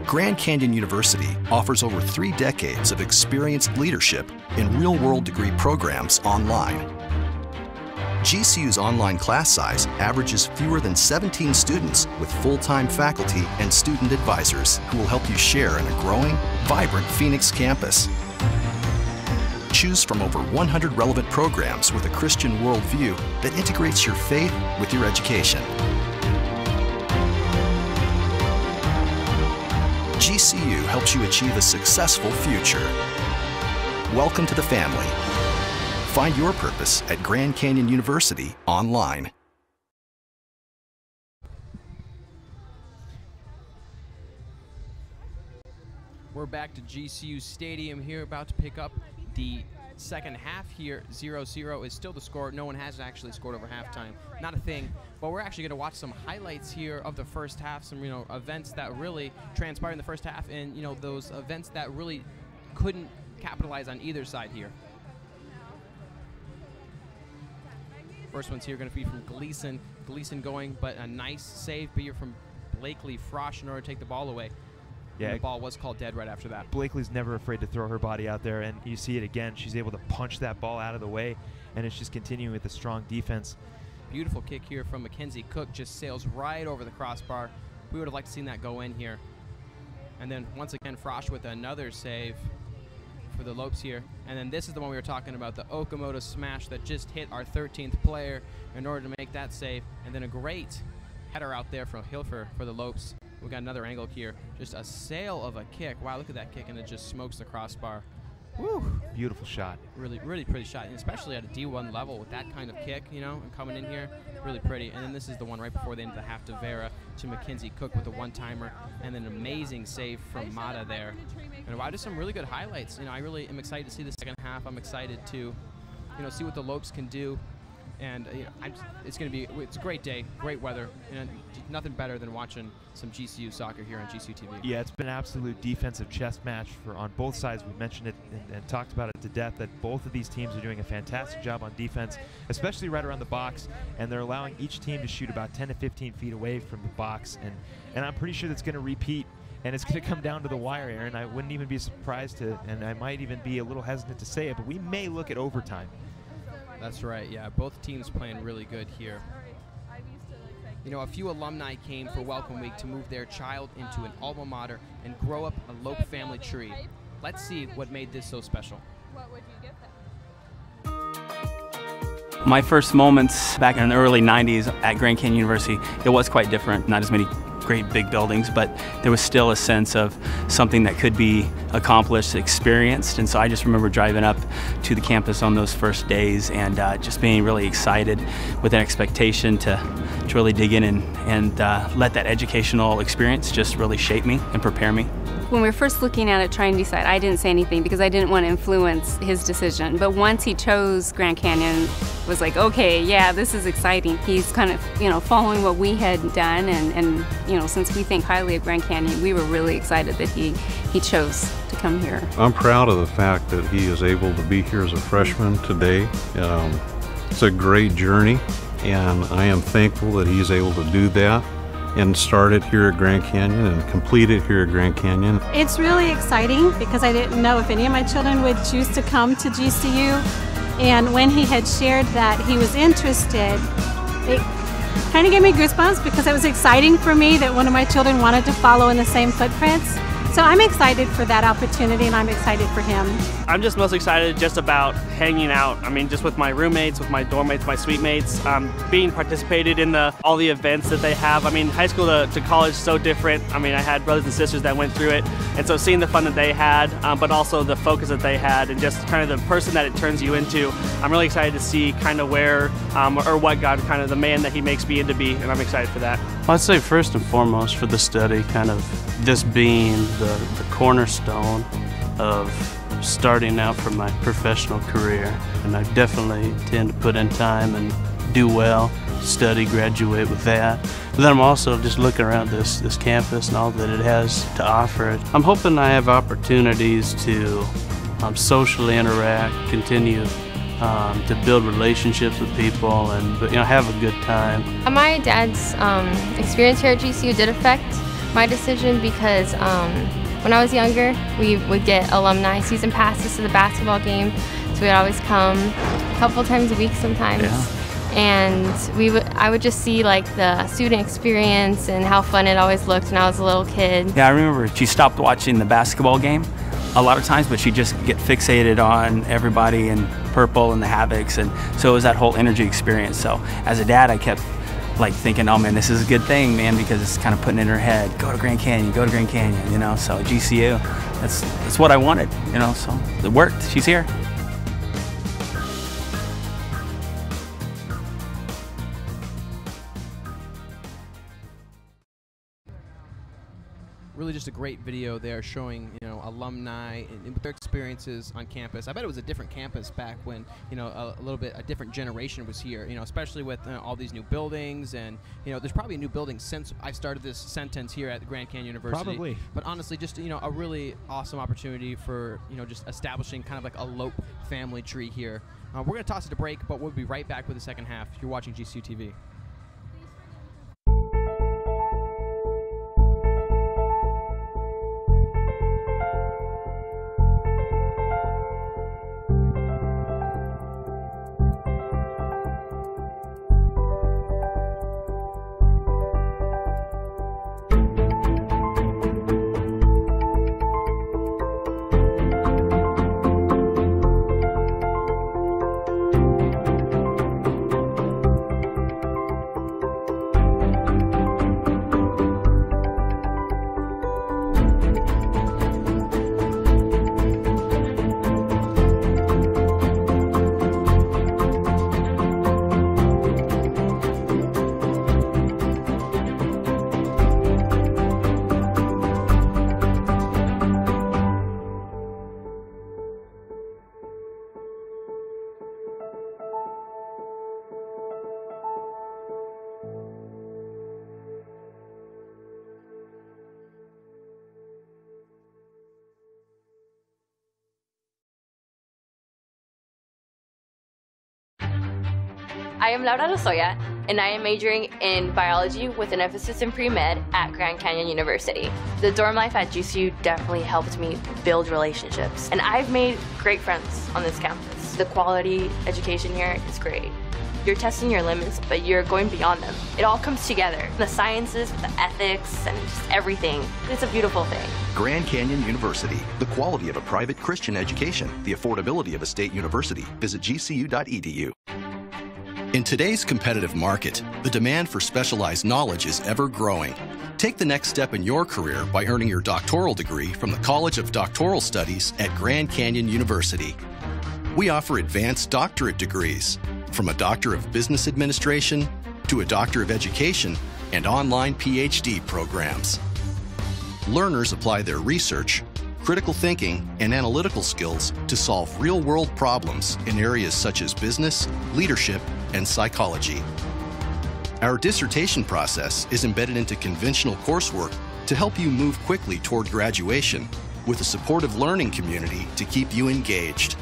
Grand Canyon University offers over 3 decades of experienced leadership in real-world degree programs online. GCU's online class size averages fewer than 17 students with full-time faculty and student advisors who will help you share in a growing, vibrant Phoenix campus. Choose from over 100 relevant programs with a Christian worldview that integrates your faith with your education. GCU helps you achieve a successful future. Welcome to the family. Find your purpose at Grand Canyon University online. We're back to GCU Stadium here, about to pick up the second half here. 0-0 is still the score. No one has actually scored over halftime. Not a thing. But we're actually going to watch some highlights here of the first half, some events that really transpired in the first half, and those events that really couldn't capitalize on either side here. First one's here going to be from Gleason. Gleason going, but a nice save here from Blakely Frosch in order to take the ball away. Yeah, and the ball was called dead right after that. Blakely's never afraid to throw her body out there, and you see it again. She's able to punch that ball out of the way, and it's just continuing with the strong defense. Beautiful kick here from Mackenzie Cook, just sails right over the crossbar. We would have liked to seen that go in here. And then once again, Frosch with another save for the Lopes here. And then this is the one we were talking about, the Okamoto smash that just hit our 13th player in order to make that save. And then a great header out there from Hilfer for the Lopes. We got another angle here. Just a sail of a kick. Wow, look at that kick, and it just smokes the crossbar. Woo! Beautiful shot. Really, really pretty shot, and especially at a D1 level with that kind of kick, and coming in here, really pretty. And then this is the one right before the end of the half to Vera to Mackenzie Cook with a one-timer, and then an amazing save from Mata there. And wow, just some really good highlights. I really am excited to see the second half. I'm excited to, see what the Lopes can do. And it's a great day, great weather, and nothing better than watching some GCU soccer here on GCU TV. Yeah, it's been an absolute defensive chess match on both sides. We mentioned it and talked about it to death, that both of these teams are doing a fantastic job on defense, especially right around the box, and they're allowing each team to shoot about 10 to 15 feet away from the box, and I'm pretty sure that's going to repeat. And it's going to come down to the wire, Aaron. I wouldn't even be surprised and I might even be a little hesitant to say it, but we may look at overtime. That's right, yeah. Both teams playing really good here. A few alumni came for Welcome Week to move their child into an alma mater and grow up a Lope family tree. Let's see what made this so special. What would you give them? My first moments back in the early 90s at Grand Canyon University, it was quite different. Not as many great big buildings, but there was still a sense of something that could be accomplished, experienced. And so I just remember driving up to the campus on those first days and just being really excited with an expectation to really dig in and let that educational experience just really shape me and prepare me. When we were first looking at it, trying to decide, I didn't say anything because I didn't want to influence his decision. But once he chose Grand Canyon, it was like, okay, yeah, this is exciting. He's kind of, following what we had done, and since we think highly of Grand Canyon, we were really excited that he chose to come here. I'm proud of the fact that he is able to be here as a freshman today. It's a great journey, and I am thankful that he's able to do that and start it here at Grand Canyon and complete it here at Grand Canyon. It's really exciting because I didn't know if any of my children would choose to come to GCU, and when he had shared that he was interested, it kind of gave me goosebumps because it was exciting for me that one of my children wanted to follow in the same footprints. So I'm excited for that opportunity, and I'm excited for him. I'm just most excited just about hanging out. I mean, just with my roommates, with my dorm mates, my suite mates, being participated in all the events that they have. I mean, high school to college is so different. I mean, I had brothers and sisters that went through it, and so seeing the fun that they had, but also the focus that they had, and just kind of the person that it turns you into. I'm really excited to see kind of where, or what God, kind of the man that he makes me into be, and I'm excited for that. I'd say first and foremost for the study, kind of this being the cornerstone of starting out for my professional career, and I definitely tend to put in time and do well. study, graduate with that. But then I'm also just looking around this campus and all that it has to offer. I'm hoping I have opportunities to socially interact, continue to build relationships with people, and have a good time. My dad's experience here at GCU did affect my decision because when I was younger, we would get alumni season passes to the basketball game, so we'd always come a couple times a week sometimes. Yeah. And I would just see like the student experience and how fun it always looked when I was a little kid. Yeah, I remember she stopped watching the basketball game a lot of times, but she'd just get fixated on everybody in purple and the Havocs, and so it was that whole energy experience. So as a dad, I kept like thinking, oh man, this is a good thing, man, because it's kind of putting in her head, go to Grand Canyon, so GCU, that's what I wanted, so it worked. She's here. Really just a great video there showing, alumni and their experiences on campus. I bet it was a different campus back when, a little bit, a different generation was here, especially with all these new buildings. And, there's probably a new building since I started this sentence here at the Grand Canyon University. Probably. But honestly, just, a really awesome opportunity for, just establishing kind of like a Lope family tree here. We're going to toss it to break, but we'll be right back with the second half. You're watching GCU TV. I am Laura Lozoya, and I am majoring in biology with an emphasis in pre-med at Grand Canyon University. The dorm life at GCU definitely helped me build relationships, and I've made great friends on this campus. The quality education here is great. You're testing your limits, but you're going beyond them. It all comes together. The sciences, the ethics, and just everything. It's a beautiful thing. Grand Canyon University, the quality of a private Christian education, the affordability of a state university. Visit gcu.edu. In today's competitive market, the demand for specialized knowledge is ever growing. Take the next step in your career by earning your doctoral degree from the College of Doctoral Studies at Grand Canyon University. We offer advanced doctorate degrees, from a Doctor of Business Administration to a Doctor of Education and online PhD programs. Learners apply their research, critical thinking, and analytical skills to solve real-world problems in areas such as business, leadership, and psychology. Our dissertation process is embedded into conventional coursework to help you move quickly toward graduation, with a supportive learning community to keep you engaged.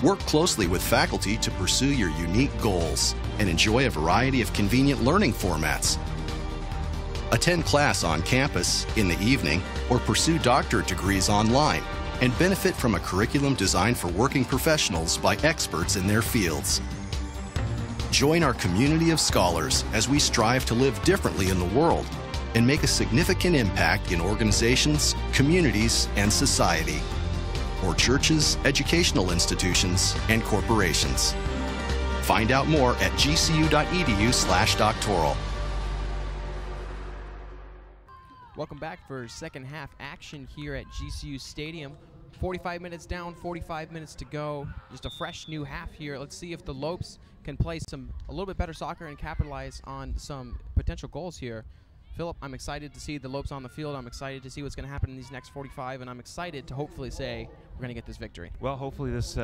Work closely with faculty to pursue your unique goals and enjoy a variety of convenient learning formats. Attend class on campus in the evening or pursue doctorate degrees online and benefit from a curriculum designed for working professionals by experts in their fields. Join our community of scholars as we strive to live differently in the world and make a significant impact in organizations, communities, and society, or churches, educational institutions, and corporations. Find out more at gcu.edu/doctoral. Welcome back for second half action here at GCU Stadium. 45 minutes down, 45 minutes to go. Just a fresh new half here. Let's see if the Lopes can play a little bit better soccer and capitalize on some potential goals here. Philip, I'm excited to see the Lopes on the field. I'm excited to see what's going to happen in these next 45, and I'm excited to hopefully say we're going to get this victory. Well, hopefully this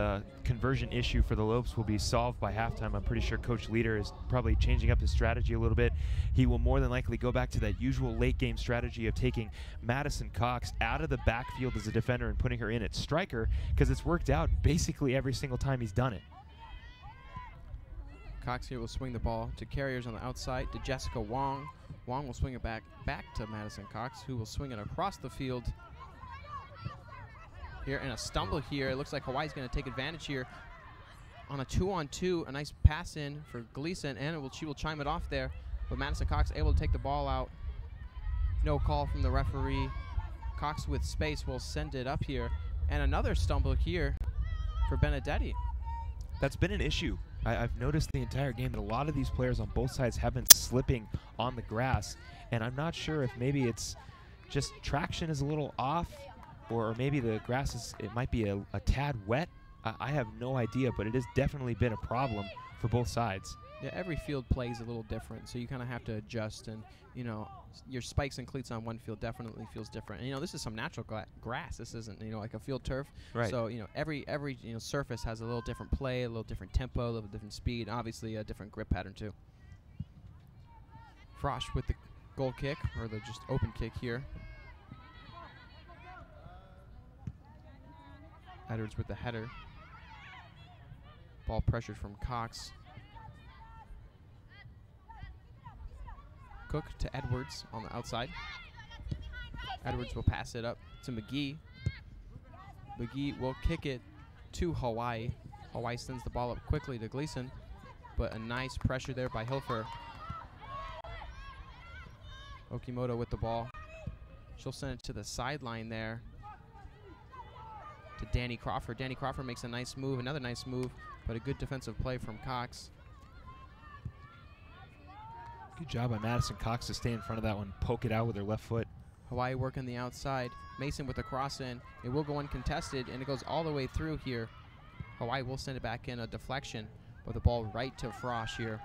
conversion issue for the Lopes will be solved by halftime. I'm pretty sure Coach Leader is probably changing up his strategy a little bit. He will more than likely go back to that usual late game strategy of taking Madison Cox out of the backfield as a defender and putting her in at striker, because it's worked out basically every single time he's done it. Cox here will swing the ball to carriers on the outside to Jessica Wong. Wong will swing it back to Madison Cox, who will swing it across the field here, and a stumble here. It looks like Hawaii's going to take advantage here on a 2-on-2. A nice pass in for Gleason, and she will chime it off there, but Madison Cox able to take the ball out. No call from the referee. Cox with space will send it up here, and another stumble here for Benedetti. That's been an issue. I've noticed the entire game that a lot of these players on both sides have been slipping on the grass, and I'm not sure if maybe it's just traction is a little off, or maybe the grass it might be a tad wet. I have no idea, but it has definitely been a problem for both sides. Yeah, every field plays a little different, so you kind of have to adjust, and you know, your spikes and cleats on one field definitely feels different. And you know, this is some natural grass. This isn't, you know, like a field turf. Right. So you know, every you know, surface has a little different play, a little different tempo, a little different speed, obviously a different grip pattern too. Frosch with the goal kick, or the just open kick here. Edwards with the header. Ball pressured from Cox. Cook to Edwards on the outside. Edwards will pass it up to McGee. McGee will kick it to Hawaii. Hawaii sends the ball up quickly to Gleason, but a nice pressure there by Hilfer. Okimoto with the ball. She'll send it to the sideline there to Danny Crawford. Danny Crawford makes a nice move, another nice move, but a good defensive play from Cox. Good job by Madison Cox to stay in front of that one, poke it out with her left foot. Hawaii working the outside. Mason with the cross in. It will go uncontested, and it goes all the way through here. Hawaii will send it back in, a deflection, but the ball right to Frosch here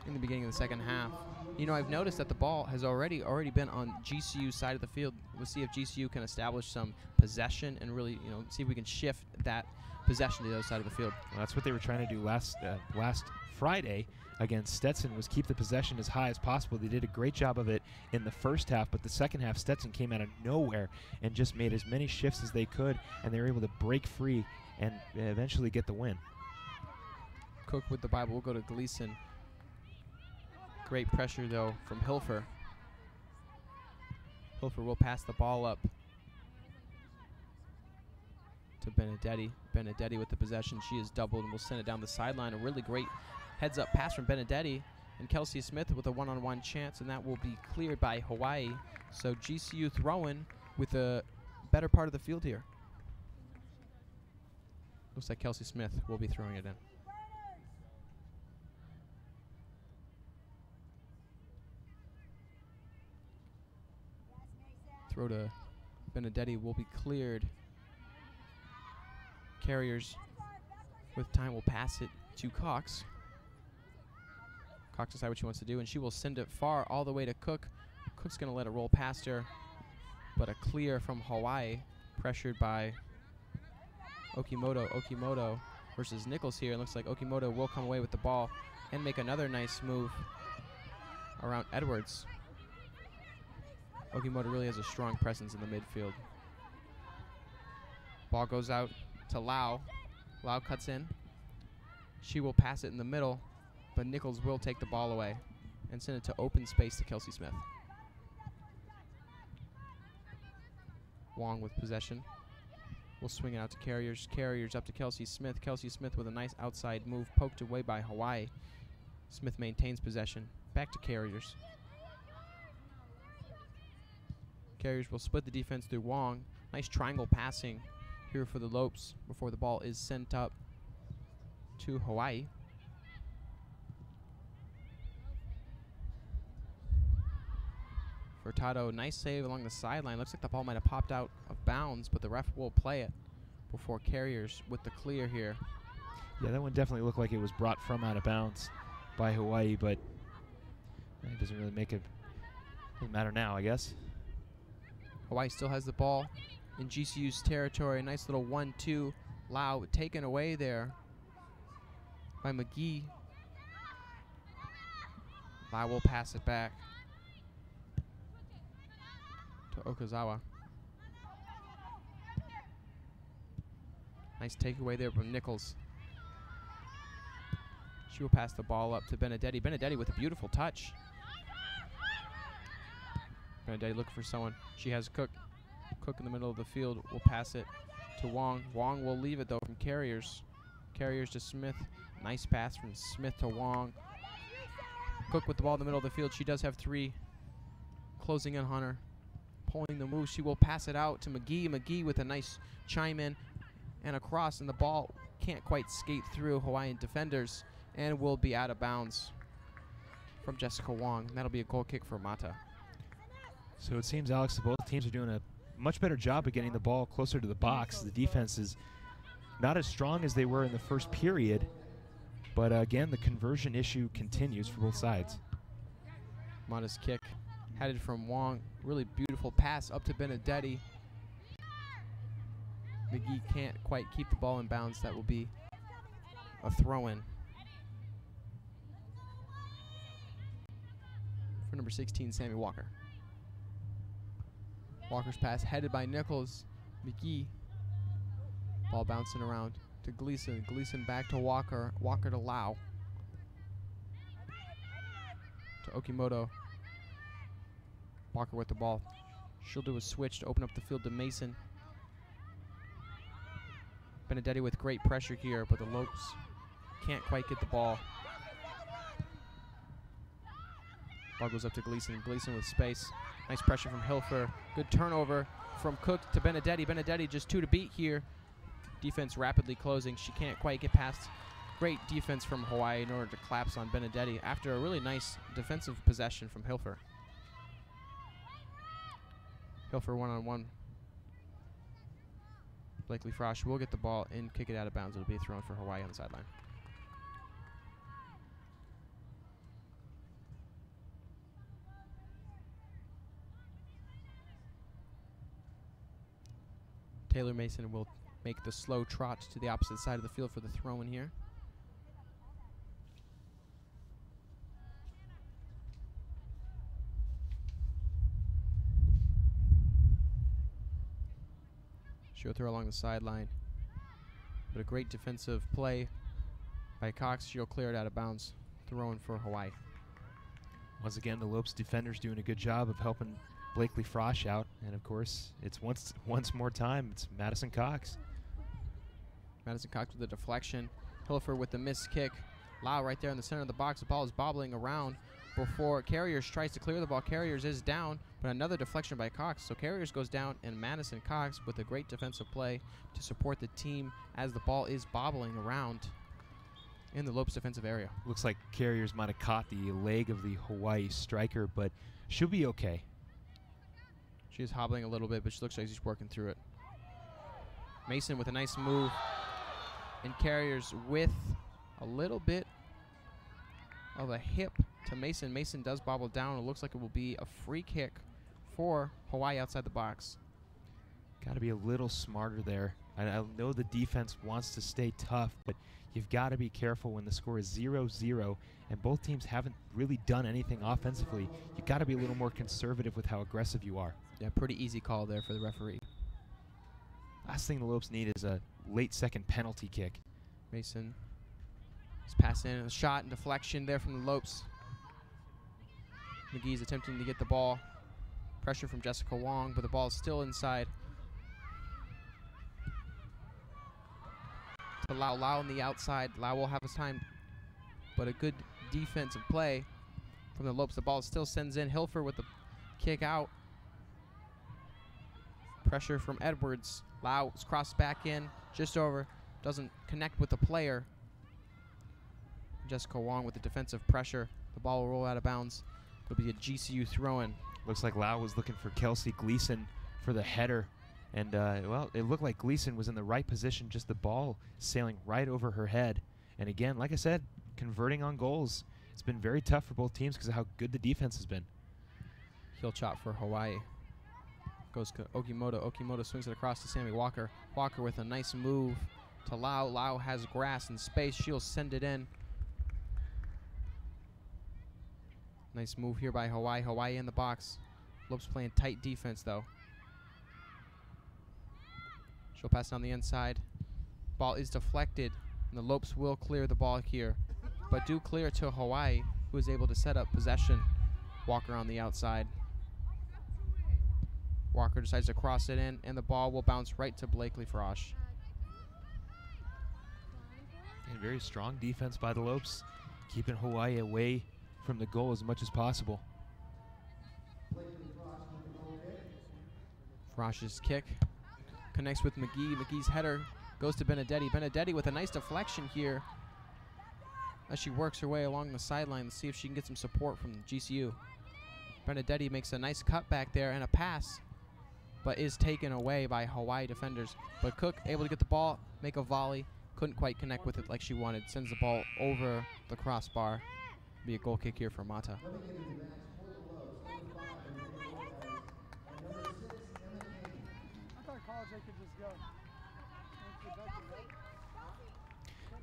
in the beginning of the second half. You know, I've noticed that the ball has already been on GCU's side of the field. We'll see if GCU can establish some possession and really, you know, see if we can shift that possession to the other side of the field. Well, that's what they were trying to do last Friday against Stetson, was keep the possession as high as possible. They did a great job of it in the first half, but the second half Stetson came out of nowhere and just made as many shifts as they could, and they were able to break free and eventually get the win. Cook with the Bible will go to Gleason. Great pressure though from Hilfer. Hilfer will pass the ball up to Benedetti. Benedetti with the possession. She is doubled and will send it down the sideline. A really great heads-up pass from Benedetti, and Kelsey Smith with a one-on-one chance, and that will be cleared by Hawaii. So GCU throwing with a better part of the field here. Looks like Kelsey Smith will be throwing it in. Throw to Benedetti will be cleared. Carriers with time will pass it to Cox. Cox decides what she wants to do, and she will send it far all the way to Cook. Cook's going to let it roll past her, but a clear from Hawaii, pressured by Okimoto. Okimoto versus Nichols here. It looks like Okimoto will come away with the ball and make another nice move around Edwards. Okimoto really has a strong presence in the midfield. Ball goes out to Lau. Lau cuts in. She will pass it in the middle, but Nichols will take the ball away and send it to open space to Kelsey Smith. Wong with possession. We'll swing it out to Carriers. Carriers up to Kelsey Smith. Kelsey Smith with a nice outside move, poked away by Hawaii. Smith maintains possession. Back to Carriers. Carriers will split the defense through Wong. Nice triangle passing here for the Lopes before the ball is sent up to Hawaii. Furtado, nice save along the sideline. Looks like the ball might have popped out of bounds, but the ref will play it before Carriers with the clear here. Yeah, that one definitely looked like it was brought from out of bounds by Hawaii, but it doesn't really make a Doesn't matter now, I guess. Hawaii still has the ball in GCU's territory. Nice little 1-2. Lau taken away there by McGee. Lau will pass it back to Okazawa. Nice takeaway there from Nichols. She will pass the ball up to Benedetti. Benedetti with a beautiful touch. Benedetti looking for someone. She has Cook. Cook in the middle of the field will pass it to Wong. Wong will leave it though from Carriers. Carriers to Smith. Nice pass from Smith to Wong. Cook with the ball in the middle of the field. She does have 3. Closing in on her. Pulling the move. She will pass it out to McGee. McGee with a nice chime in and across, and the ball can't quite skate through Hawaiian defenders and will be out of bounds from Jessica Wong. That'll be a goal kick for Mata. So it seems, Alex, that both teams are doing a much better job of getting the ball closer to the box. The defense is not as strong as they were in the first period, but again, the conversion issue continues for both sides. Mata's kick headed from Wong. Really beautiful pass up to Benedetti. McGee can't quite keep the ball in bounds. That will be a throw-in for number 16, Sammy Walker. Walker's pass headed by Nichols. McGee. Ball bouncing around to Gleason. Gleason back to Walker. Walker to Lau. To Okimoto. Walker with the ball. She'll do a switch to open up the field to Mason. Benedetti with great pressure here, but the Lopes can't quite get the ball. Ball goes up to Gleason. Gleason with space. Nice pressure from Hilfer. Good turnover from Cook to Benedetti. Benedetti just 2 to beat here. Defense rapidly closing. She can't quite get past. Great defense from Hawaii in order to collapse on Benedetti after a really nice defensive possession from Hilfer. Hilfer one-on-one. Blakely Frosch will get the ball and kick it out of bounds. It'll be a throw for Hawaii on the sideline. Taylor Mason will make the slow trot to the opposite side of the field for the throw in here. She'll throw along the sideline. But a great defensive play by Cox. She'll clear it out of bounds. Throwing for Hawaii. Once again, the Lopes defenders doing a good job of helping Blakely Frosch out. And of course, it's once more time, it's Madison Cox. Madison Cox with the deflection. Hilfer with the missed kick. Lau right there in the center of the box. The ball is bobbling around before Carriers tries to clear the ball. Carriers is down, but another deflection by Cox. So Carriers goes down, and Madison Cox with a great defensive play to support the team as the ball is bobbling around in the Lopes defensive area. Looks like Carriers might have caught the leg of the Hawaii striker, but she'll be okay. She is hobbling a little bit, but she looks like she's working through it. Mason with a nice move, and Carriers with a little bit of a hip to Mason. Mason does bobble down. It looks like it will be a free kick for Hawaii outside the box. Got to be a little smarter there. I know the defense wants to stay tough, but you've got to be careful when the score is 0-0 and both teams haven't really done anything offensively. You've got to be a little more conservative with how aggressive you are. Yeah, pretty easy call there for the referee. Last thing the Lopes need is a late second penalty kick. Mason is passing in a shot and deflection there from the Lopes. McGee's attempting to get the ball. Pressure from Jessica Wong, but the ball is still inside. To Lau. Lau on the outside. Lau will have his time, but a good defensive play from the Lopes. The ball still sends in. Hilfer with the kick out. Pressure from Edwards. Lau is crossed back in, just over. Doesn't connect with the player. Jessica Wong with the defensive pressure. The ball will roll out of bounds. It'll be a GCU throw-in. Looks like Lau was looking for Kelsey Gleason for the header. And, well, it looked like Gleason was in the right position, just the ball sailing right over her head. And again, like I said, converting on goals. It's been very tough for both teams because of how good the defense has been. Heel chop for Hawaii. Goes to Okimoto. Okimoto swings it across to Sammy Walker. Walker with a nice move to Lau. Lau has grass and space. She'll send it in. Nice move here by Hawaii. Hawaii in the box. Lopes playing tight defense though. She'll pass down the inside. Ball is deflected, and the Lopes will clear the ball here, but do clear to Hawaii, who is able to set up possession. Walker on the outside. Walker decides to cross it in, and the ball will bounce right to Blakely Frosch. And very strong defense by the Lopes, keeping Hawaii away from the goal as much as possible. Frosch's kick connects with McGee. McGee's header goes to Benedetti. Benedetti with a nice deflection here as she works her way along the sideline to see if she can get some support from GCU. Benedetti makes a nice cut back there and a pass, but is taken away by Hawaii defenders. But Cook able to get the ball, make a volley, couldn't quite connect with it like she wanted. Sends the ball over the crossbar. Be a goal kick here for Mata.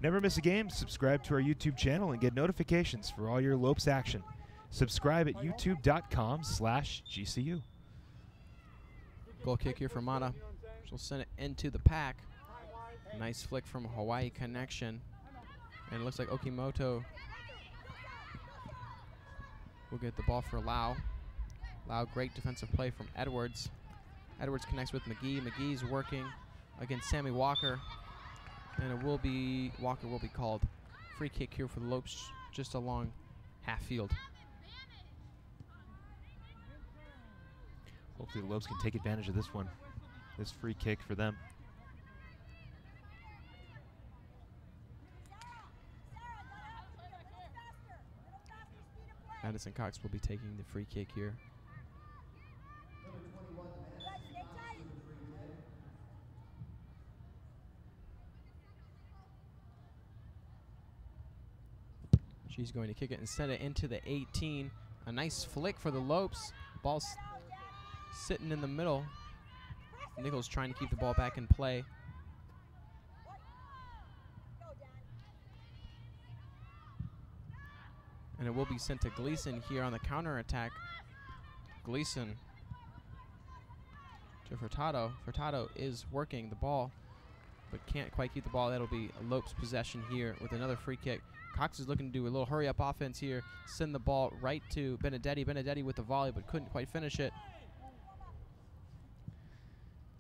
Never miss a game. Subscribe to our YouTube channel and get notifications for all your Lopes action. Subscribe at youtube.com/GCU. Goal kick here for Mata. She'll send it into the pack. Nice flick from Hawaii connection. And it looks like Okimoto will get the ball for Lau. Lau, great defensive play from Edwards. Edwards connects with McGee. McGee's working against Sammy Walker. And it will be, Walker will be called. Free kick here for the Lopes, just along half field. Hopefully the Lopes can take advantage of this one. This free kick for them. Madison Cox will be taking the free kick here. She's going to kick it and send it into the 18. A nice flick for the Lopes. Ball's sitting in the middle. Nichols trying to keep the ball back in play. And it will be sent to Gleason here on the counter attack. Gleason to Furtado. Furtado is working the ball, but can't quite keep the ball. That'll be a Lopes possession here with another free kick. Cox is looking to do a little hurry-up offense here. Send the ball right to Benedetti. Benedetti with the volley, but couldn't quite finish it.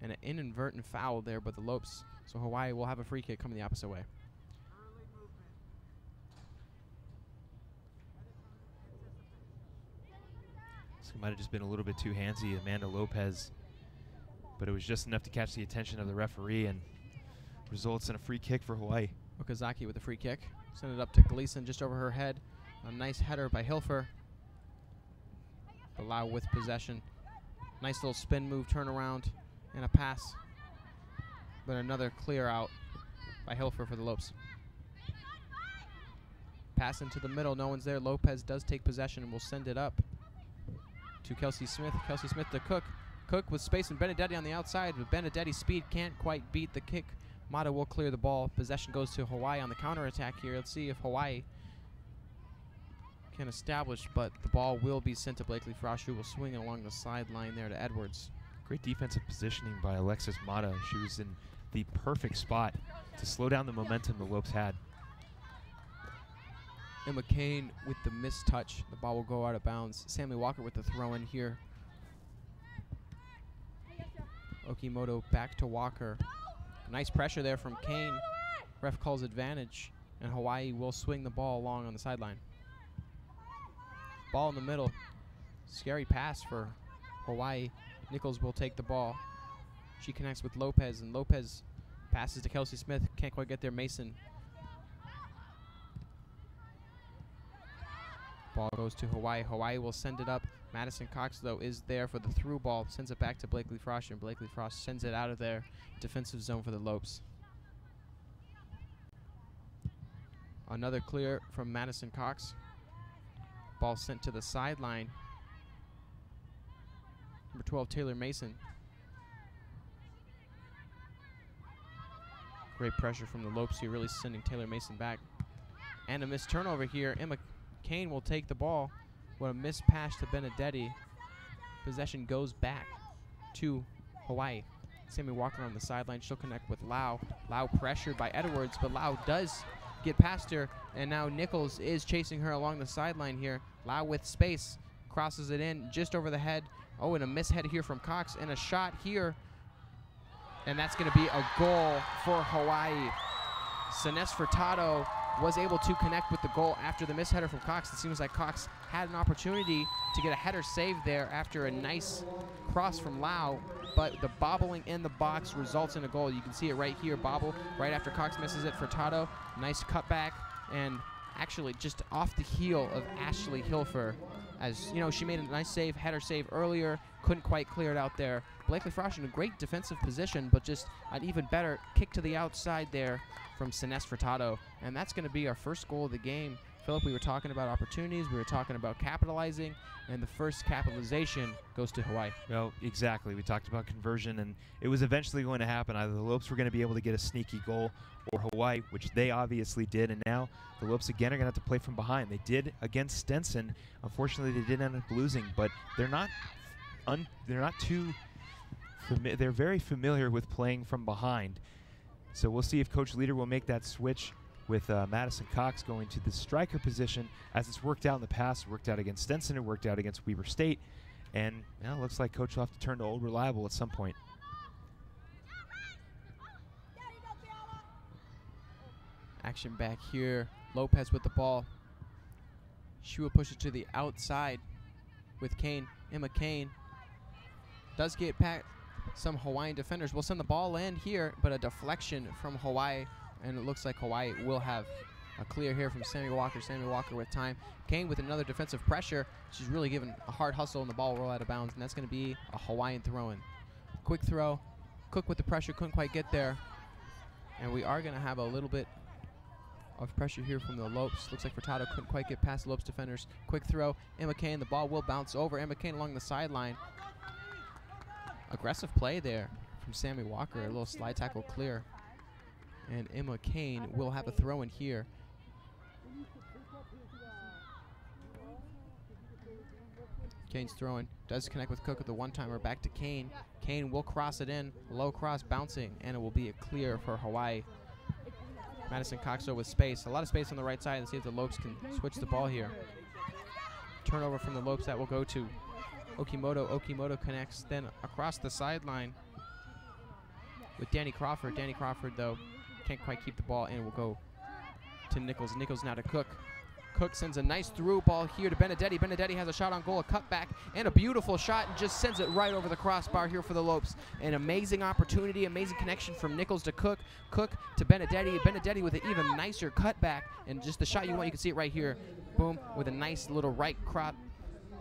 And an inadvertent foul there by the Lopes. So Hawaii will have a free kick coming the opposite way. This might have just been a little bit too handsy, Amanda Lopez, but it was just enough to catch the attention of the referee and results in a free kick for Hawaii. Okazaki with a free kick. Send it up to Gleason just over her head. A nice header by Hilfer. Palau with possession. Nice little spin move, turnaround, and a pass. But another clear out by Hilfer for the Lopes. Pass into the middle, no one's there. Lopez does take possession and will send it up to Kelsey Smith. Kelsey Smith to Cook. Cook with space and Benedetti on the outside, but Benedetti's speed can't quite beat the kick. Mata will clear the ball. Possession goes to Hawaii on the counterattack here. Let's see if Hawaii can establish, but the ball will be sent to Blakely Frosch, who will swing it along the sideline there to Edwards. Great defensive positioning by Alexis Mata. She was in the perfect spot to slow down the momentum the Lopes had. And McCain with the missed touch. The ball will go out of bounds. Sammy Walker with the throw in here. Okimoto back to Walker. Nice pressure there from Kane. Ref calls advantage, and Hawaii will swing the ball along on the sideline. Ball in the middle. Scary pass for Hawaii. Nichols will take the ball. She connects with Lopez, and Lopez passes to Kelsey Smith. Can't quite get there. Mason. Ball goes to Hawaii. Hawaii will send it up. Madison Cox, though, is there for the through ball. Sends it back to Blakely Frosch, and Blakely Frosch sends it out of their defensive zone for the Lopes. Another clear from Madison Cox. Ball sent to the sideline. Number 12, Taylor Mason. Great pressure from the Lopes here, really sending Taylor Mason back. And a missed turnover here. Emma Kane will take the ball. What a missed pass to Benedetti. Possession goes back to Hawaii. Sammy Walker on the sideline. She'll connect with Lau. Lau pressured by Edwards, but Lau does get past her, and now Nichols is chasing her along the sideline here. Lau with space, crosses it in just over the head. Oh, and a mishead here from Cox, and a shot here. And that's going to be a goal for Hawaii. Sines Furtado was able to connect with the goal after the misheader from Cox. It seems like Cox had an opportunity to get a header save there after a nice cross from Lau, but the bobbling in the box results in a goal. You can see it right here, bobble right after Cox misses it. Furtado, nice cutback, and actually just off the heel of Ashley Hilfer. As you know, she made a nice save, header save earlier, couldn't quite clear it out there. Blakely Frosch in a great defensive position, but just an even better kick to the outside there from Sines Furtado. And that's going to be our first goal of the game. Philip, we were talking about opportunities, we were talking about capitalizing, and the first capitalization goes to Hawaii. Well, exactly. We talked about conversion, and it was eventually going to happen. Either the Lopes were going to be able to get a sneaky goal, or Hawaii, which they obviously did, and now the Lopes again are going to have to play from behind. They did against Stenson. Unfortunately, they did end up losing, but they're not too they're very familiar with playing from behind. So we'll see if Coach Leader will make that switch with Madison Cox going to the striker position, as it's worked out in the past. It worked out against Stenson, it worked out against Weber State, and it looks like Coach will have to turn to old reliable at some point. Action back here. Lopez with the ball. She will push it to the outside with Kane. Emma Kane does get past some Hawaiian defenders. We'll send the ball in here, but a deflection from Hawaii, and it looks like Hawaii will have a clear here from Sammy Walker. Sammy Walker with time. Kane with another defensive pressure. She's really given a hard hustle, and the ball will roll out of bounds, and that's going to be a Hawaiian throw-in. Quick throw. Cook with the pressure, couldn't quite get there. And we are going to have a little bit of pressure here from the Lopes. Looks like Furtado couldn't quite get past the Lopes defenders. Quick throw. Emma Kane, the ball will bounce over. Emma Kane along the sideline. Aggressive play there from Sammy Walker. A little slide tackle clear. And Emma Kane will have a throw in here. Kane's throwing. Does connect with Cook with the one-timer. Back to Kane. Kane will cross it in. Low cross bouncing. And it will be a clear for Hawaii. Madison Cox with space. A lot of space on the right side. Let's see if the Lopes can switch the ball here. Turnover from the Lopes. That will go to Okimoto. Okimoto connects then across the sideline with Danny Crawford. Danny Crawford, though, can't quite keep the ball in. Will go to Nichols. Nichols now to Cook. Cook sends a nice through ball here to Benedetti. Benedetti has a shot on goal, a cutback, and a beautiful shot, and just sends it right over the crossbar here for the Lopes. An amazing opportunity, amazing connection from Nichols to Cook. Cook to Benedetti. Benedetti with an even nicer cutback, and just the shot you want. You can see it right here. Boom, with a nice little right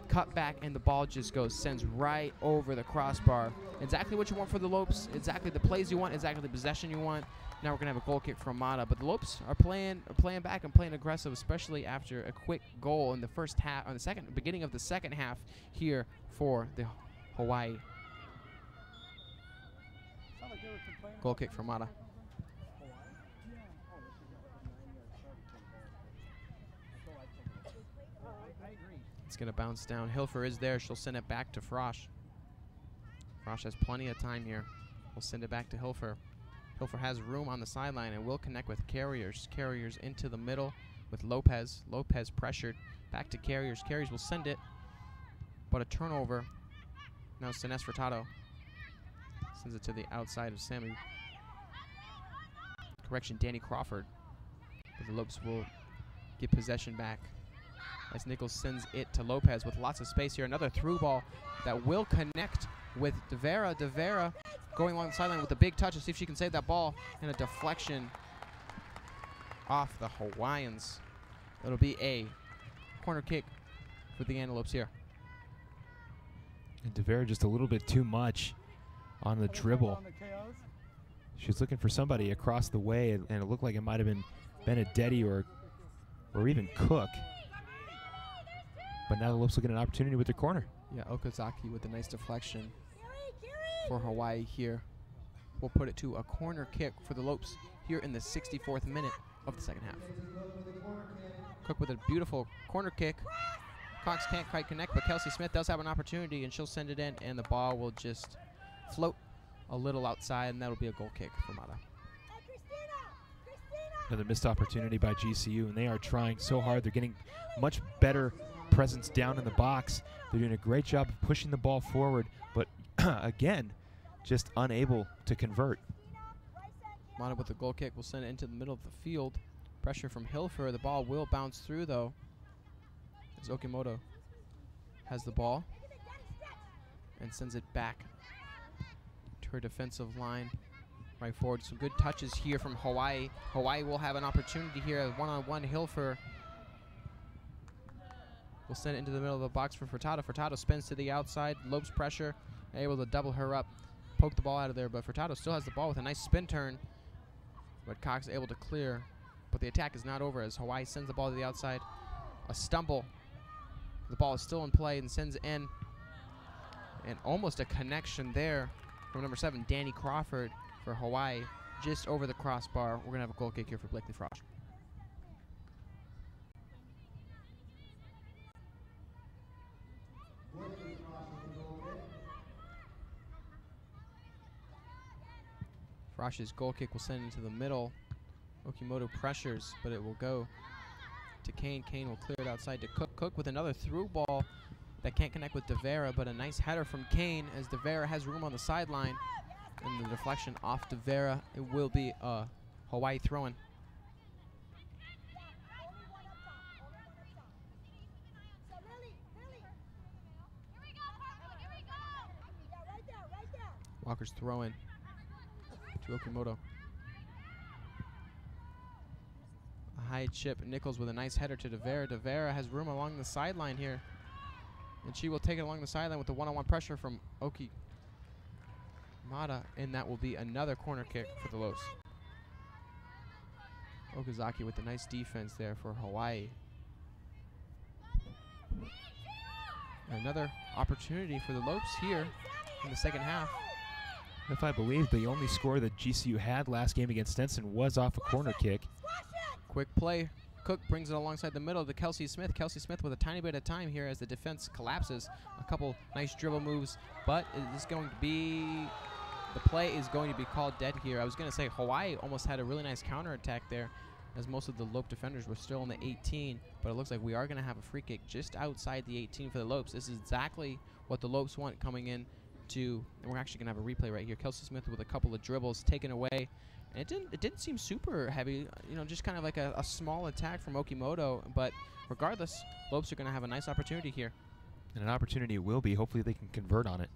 cut back, and the ball just sends right over the crossbar. Exactly what you want for the Lopes, exactly the plays you want, exactly the possession you want. Now we're gonna have a goal kick from Mata, but the Lopes are playing back and playing aggressive, especially after a quick goal in the first half, on the beginning of the second half here for the Hawaii. Goal kick from Mata. It's going to bounce down. Hilfer is there. She'll send it back to Frosch. Frosch has plenty of time here. We'll send it back to Hilfer. Hilfer has room on the sideline and will connect with Carriers. Carriers into the middle with Lopez. Lopez pressured. Back to Carriers. Carriers will send it, but a turnover. Now Sines Furtado sends it to the outside of Sammy. Correction, Danny Crawford. But the Lopes will get possession back as Nichols sends it to Lopez with lots of space here. Another through ball that will connect with DeVera. DeVera going along the sideline with a big touch to see if she can save that ball, and a deflection off the Hawaiians. It'll be a corner kick for the Antelopes here. And DeVera just a little bit too much on the dribble. She's looking for somebody across the way, and it looked like it might have been Benedetti or even Cook. But now the Lopes will get an opportunity with their corner. Yeah, Okazaki with a nice deflection for Hawaii here. We'll put it to a corner kick for the Lopes here in the 64th minute of the second half. Cook with a beautiful corner kick. Cox can't quite connect, but Kelsey Smith does have an opportunity, and she'll send it in, and the ball will just float a little outside, and that'll be a goal kick for Mata. Another missed opportunity by GCU, and they are trying so hard. They're getting much better presence down in the box. They're doing a great job of pushing the ball forward, but again, just unable to convert. Mata with the goal kick will send it into the middle of the field. Pressure from Hilfer. The ball will bounce through, though, as Okimoto has the ball and sends it back to her defensive line right forward. Some good touches here from Hawaii. Hawaii will have an opportunity here. One-on-one, Hilfer will send it into the middle of the box for Furtado. Furtado spins to the outside. Lopes pressure, able to double her up, poke the ball out of there, but Furtado still has the ball with a nice spin turn. But Cox is able to clear, but the attack is not over as Hawaii sends the ball to the outside. A stumble. The ball is still in play and sends in. And almost a connection there from number 7, Danny Crawford for Hawaii, just over the crossbar. We're going to have a goal kick here for Blakely Frosch. Frosch's goal kick will send into the middle. Okimoto pressures, but it will go to Kane. Kane will clear it outside to Cook. Cook with another through ball that can't connect with Devera, but a nice header from Kane as Devera has room on the sideline. And the deflection off Devera. It will be a Hawaii throw-in. Walker's throw-in to Okimoto. A high chip. Nichols with a nice header to Devera. Devera has room along the sideline here, and she will take it along the sideline with the one-on-one pressure from Mata, and that will be another corner kick for the Lopes. Okazaki with a nice defense there for Hawaii. Another opportunity for the Lopes here in the second half. If I believe the only score that GCU had last game against Stetson was off a corner kick. Quick play. Cook brings it alongside the middle to Kelsey Smith. Kelsey Smith with a tiny bit of time here as the defense collapses. A couple nice dribble moves, but it is going to be, the play is going to be called dead here. I was going to say Hawaii almost had a really nice counterattack there as most of the Lope defenders were still in the 18, but it looks like we are going to have a free kick just outside the 18 for the Lopes. This is exactly what the Lopes want coming in to, and we're actually going to have a replay right here. Kelsey Smith with a couple of dribbles taken away. And it didn't seem super heavy, you know, just kind of like a small attack from Okimoto. But regardless, Lopes are going to have a nice opportunity here. And an opportunity it will be. Hopefully they can convert on it.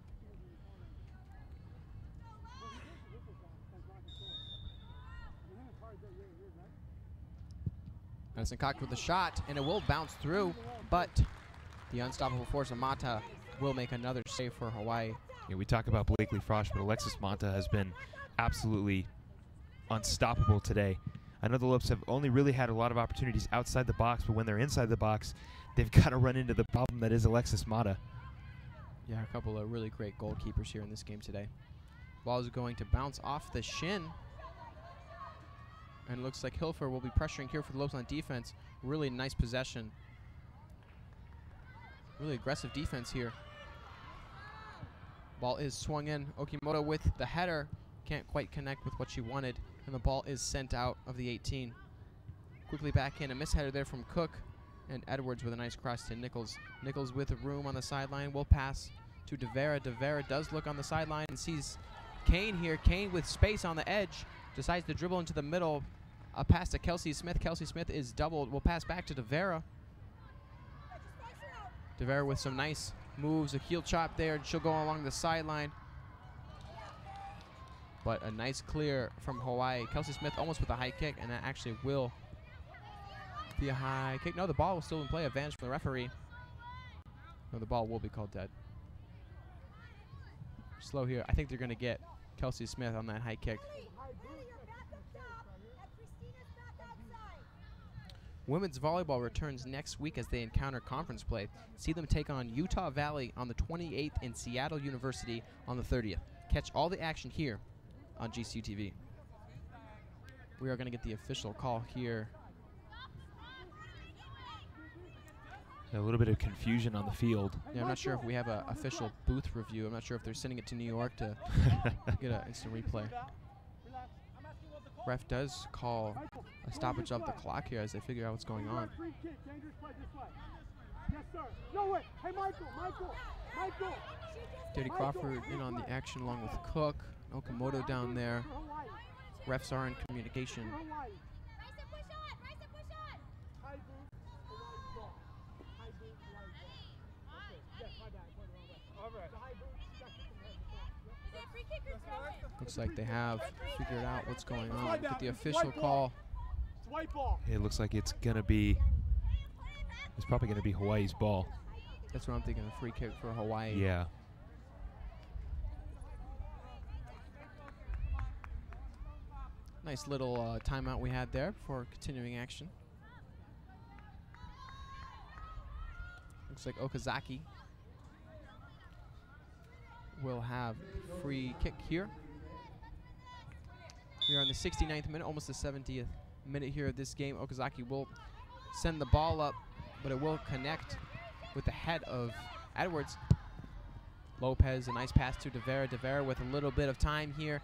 Madison Cox with a shot, and it will bounce through. But the unstoppable force of Mata will make another save for Hawaii. Yeah, we talk about Blakely Frosch, but Alexis Mata has been absolutely unstoppable today. I know the Lopes have only really had a lot of opportunities outside the box, but when they're inside the box, they've got to run into the problem that is Alexis Mata. Yeah, a couple of really great goalkeepers here in this game today. Ball is going to bounce off the shin. And it looks like Hilfer will be pressuring here for the Lopes on defense. Really nice possession. Really aggressive defense here. Ball is swung in. Okimoto with the header. Can't quite connect with what she wanted. And the ball is sent out of the 18. Quickly back in. A misheader there from Cook. And Edwards with a nice cross to Nichols. Nichols with room on the sideline. Will pass to Devera. Devera does look on the sideline and sees Kane here. Kane with space on the edge. Decides to dribble into the middle. A pass to Kelsey Smith. Kelsey Smith is doubled. Will pass back to Devera. Devera with some nice moves. A heel chop there. And she'll go along the sideline. But a nice clear from Hawaii. Kelsey Smith almost with a high kick, and that actually will be a high kick. No, the ball was still in play. Advantage from the referee. No, the ball will be called dead. Slow here. I think they're going to get Kelsey Smith on that high kick. Women's volleyball returns next week as they encounter conference play. See them take on Utah Valley on the 28th and Seattle University on the 30th. Catch all the action here on GCU TV. We are going to get the official call here. A little bit of confusion on the field. Yeah, I'm not sure if we have an official booth review. I'm not sure if they're sending it to New York to get an instant replay. Ref does call a stoppage of the clock here as they figure out what's going on. Daddy Crawford in on the action along with Cook. Okamoto down there. Refs are in communication. Looks like they have figured out what's going on. Get the official call. It looks like it's gonna be. It's probably gonna be Hawaii's ball. That's what I'm thinking. A free kick for Hawaii. Yeah. Nice little timeout we had there for continuing action. Looks like Okazaki will have free kick here. We are in the 69th minute, almost the 70th minute here of this game. Okazaki will send the ball up, but it will connect with the head of Edwards. Lopes, a nice pass to DeVera. DeVera with a little bit of time here.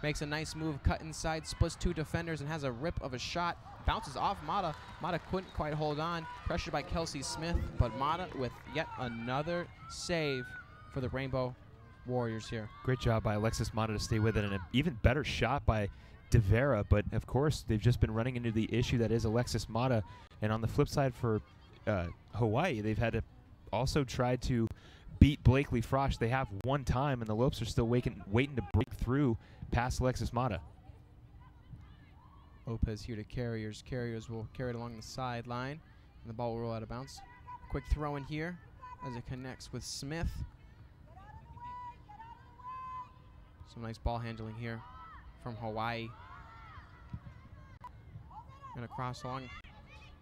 Makes a nice move, cut inside, splits two defenders, and has a rip of a shot. Bounces off Mata. Mata couldn't quite hold on. Pressured by Kelsey Smith, but Mata with yet another save for the Rainbow Warriors here. Great job by Alexis Mata to stay with it, and an even better shot by DeVera, but of course they've just been running into the issue that is Alexis Mata. And on the flip side for Hawaii, they've had to also try to beat Blakely Frosch. They have one time, and the Lopes are still waiting to break through past Alexis Mata. Lopes here to Carriers. Carriers will carry it along the sideline, and the ball will roll out of bounds. Quick throw in here as it connects with Smith. Some nice ball handling here from Hawaii. And across along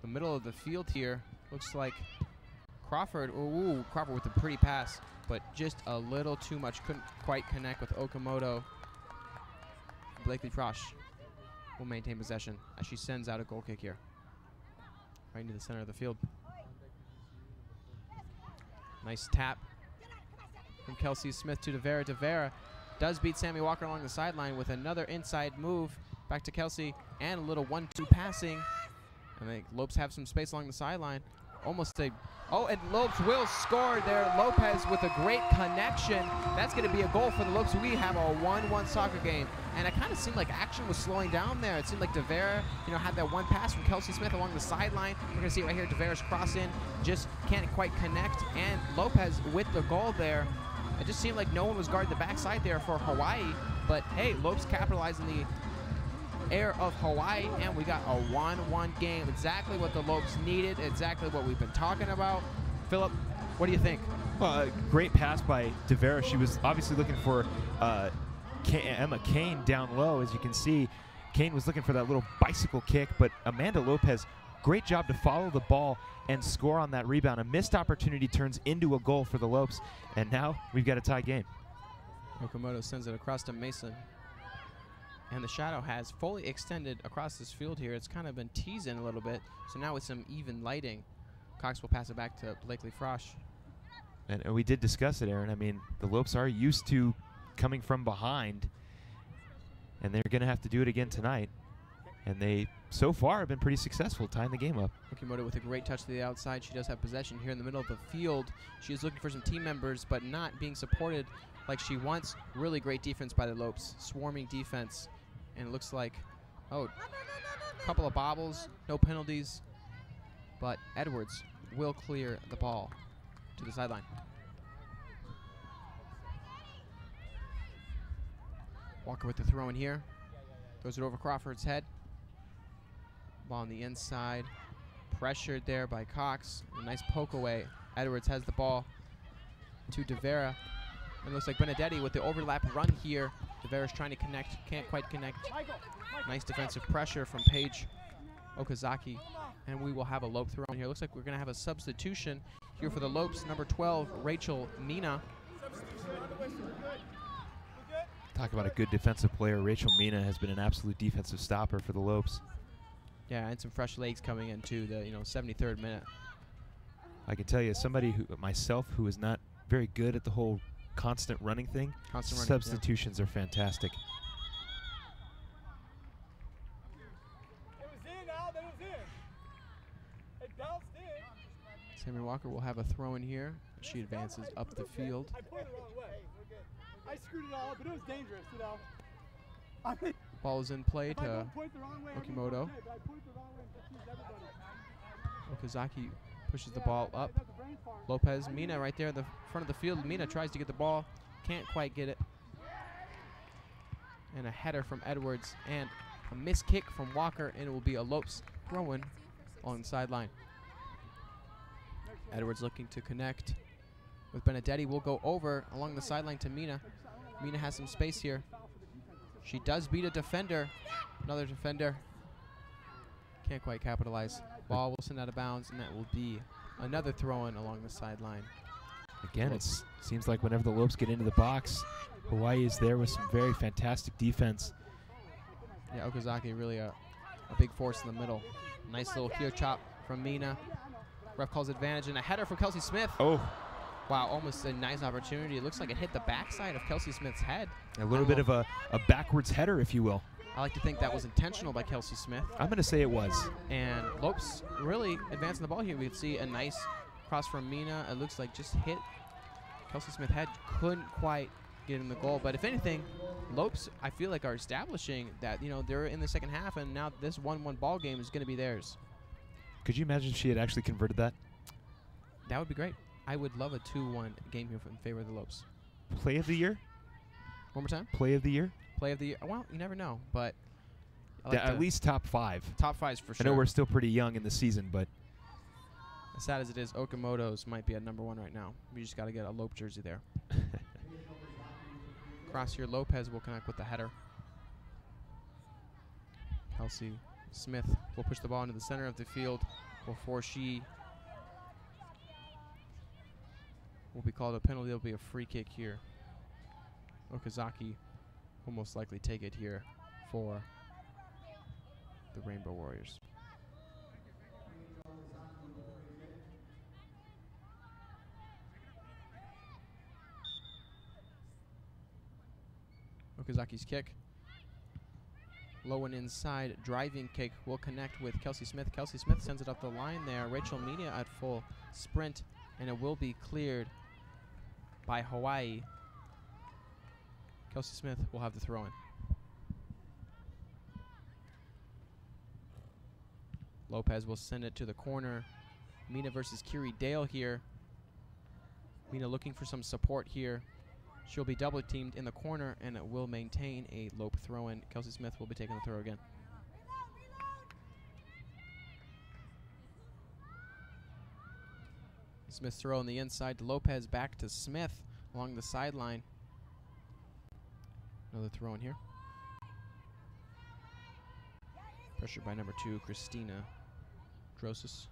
the middle of the field here. Looks like Crawford. Ooh, Crawford with a pretty pass, but just a little too much. Couldn't quite connect with Okamoto. Blakely Frosch will maintain possession as she sends out a goal kick here. Right into the center of the field. Nice tap from Kelsey Smith to DeVera. DeVera does beat Sammy Walker along the sideline with another inside move. Back to Kelsey and a little 1-2 passing. And the Lopes have some space along the sideline. Almost a, oh, and Lopes will score there. Lopes with a great connection. That's going to be a goal for the Lopes. We have a 1-1 soccer game. And it kind of seemed like action was slowing down there. It seemed like DeVera, had that one pass from Kelsey Smith along the sideline. We're going to see it right here. DeVera's cross in, just can't quite connect. And Lopes with the goal there. It just seemed like no one was guarding the backside there for Hawaii. But hey, Lopes capitalizing the air of Hawaii, and we got a 1-1 game. Exactly what the Lopes needed, exactly what we've been talking about. Philip, what do you think? Well, a great pass by DeVera. She was obviously looking for Emma Kane down low. As you can see, Kane was looking for that little bicycle kick, but Amanda Lopes, great job to follow the ball and score on that rebound. A missed opportunity turns into a goal for the Lopes, and now we've got a tie game. Okamoto sends it across to Mason. And the shadow has fully extended across this field here. It's kind of been teasing a little bit. So now with some even lighting, Cox will pass it back to Blakely Frosch. And we did discuss it, Aaron. I mean, the Lopes are used to coming from behind, and they're going to have to do it again tonight. And they, so far, have been pretty successful tying the game up. Okimoto with a great touch to the outside. She does have possession here in the middle of the field. She is looking for some team members, but not being supported like she wants. Really great defense by the Lopes. Swarming defense. And it looks like, a couple of bobbles, no penalties. But Edwards will clear the ball to the sideline. Walker with the throw in here. Throws it over Crawford's head. Ball on the inside. Pressured there by Cox. A nice poke away. Edwards has the ball to DeVera. And it looks like Benedetti with the overlap run here. DeVera's trying to connect, can't quite connect. Nice defensive pressure from Paige. Okazaki, and we will have a Lope thrown here. Looks like we're going to have a substitution here for the Lopes. Number 12, Rachel Mina. Talk about a good defensive player. Rachel Mina has been an absolute defensive stopper for the Lopes. Yeah, and some fresh legs coming into the 73rd minute. I can tell you, somebody myself who is not very good at the whole constant running thing, substitutions are fantastic. Sammy Walker will have a throw in here. She advances up the field. I put it the wrong way. I screwed it all up, but it was dangerous, Ball is in play to Okimoto. Okazaki pushes the ball up. Lopez, Mina right there in the front of the field. Mina tries to get the ball, can't quite get it. And a header from Edwards and a missed kick from Walker, and it will be a Lopes throw-in along the sideline. Edwards looking to connect with Benedetti. Will go over along the sideline to Mina. Mina has some space here. She does beat a defender. Another defender. Can't quite capitalize. Ball will send out of bounds, and that will be another throw-in along the sideline. Again, it seems like whenever the Lopes get into the box, Hawaii is there with some very fantastic defense. Yeah, Okazaki really a big force in the middle. Nice little heel chop from Mina. Ref calls advantage, and a header from Kelsey Smith. Oh. Wow, almost a nice opportunity. It looks like it hit the backside of Kelsey Smith's head. A little bit of a backwards header, if you will. I like to think that was intentional by Kelsey Smith. I'm going to say it was. And Lopes really advancing the ball here. We can see a nice cross from Mina. It looks like just hit Kelsey Smith's head. Couldn't quite get in the goal. But if anything, Lopes, I feel like, are establishing that, they're in the second half, and now this 1-1 ball game is going to be theirs. Could you imagine if she had actually converted that? That would be great. I would love a 2-1 game here in favor of the Lopes. Play of the year? One more time? Play of the year? Play of the year. Well, you never know, but like at least top 5. Top 5's for sure. I know we're still pretty young in the season, but as sad as it is, Okimoto's might be at number 1 right now. We just got to get a Lope jersey there. Cross here, Lopez will connect with the header. Kelsey Smith will push the ball into the center of the field before she will be called a penalty. There'll be a free kick here. Okazaki will most likely take it here for the Rainbow Warriors. Okazaki's kick. Low and inside driving kick will connect with Kelsey Smith. Kelsey Smith sends it up the line there. Rachel Mina at full sprint, and it will be cleared by Hawaii. Kelsey Smith will have the throw-in. Lopez will send it to the corner. Mina versus Kiri Dale here. Mina looking for some support here. She'll be double teamed in the corner, and it will maintain a Lope throw-in. Kelsey Smith will be taking the throw again. Smith throw on the inside to Lopez, back to Smith along the sideline. Another throw in here. Pressured by number 2, Christina Drosis.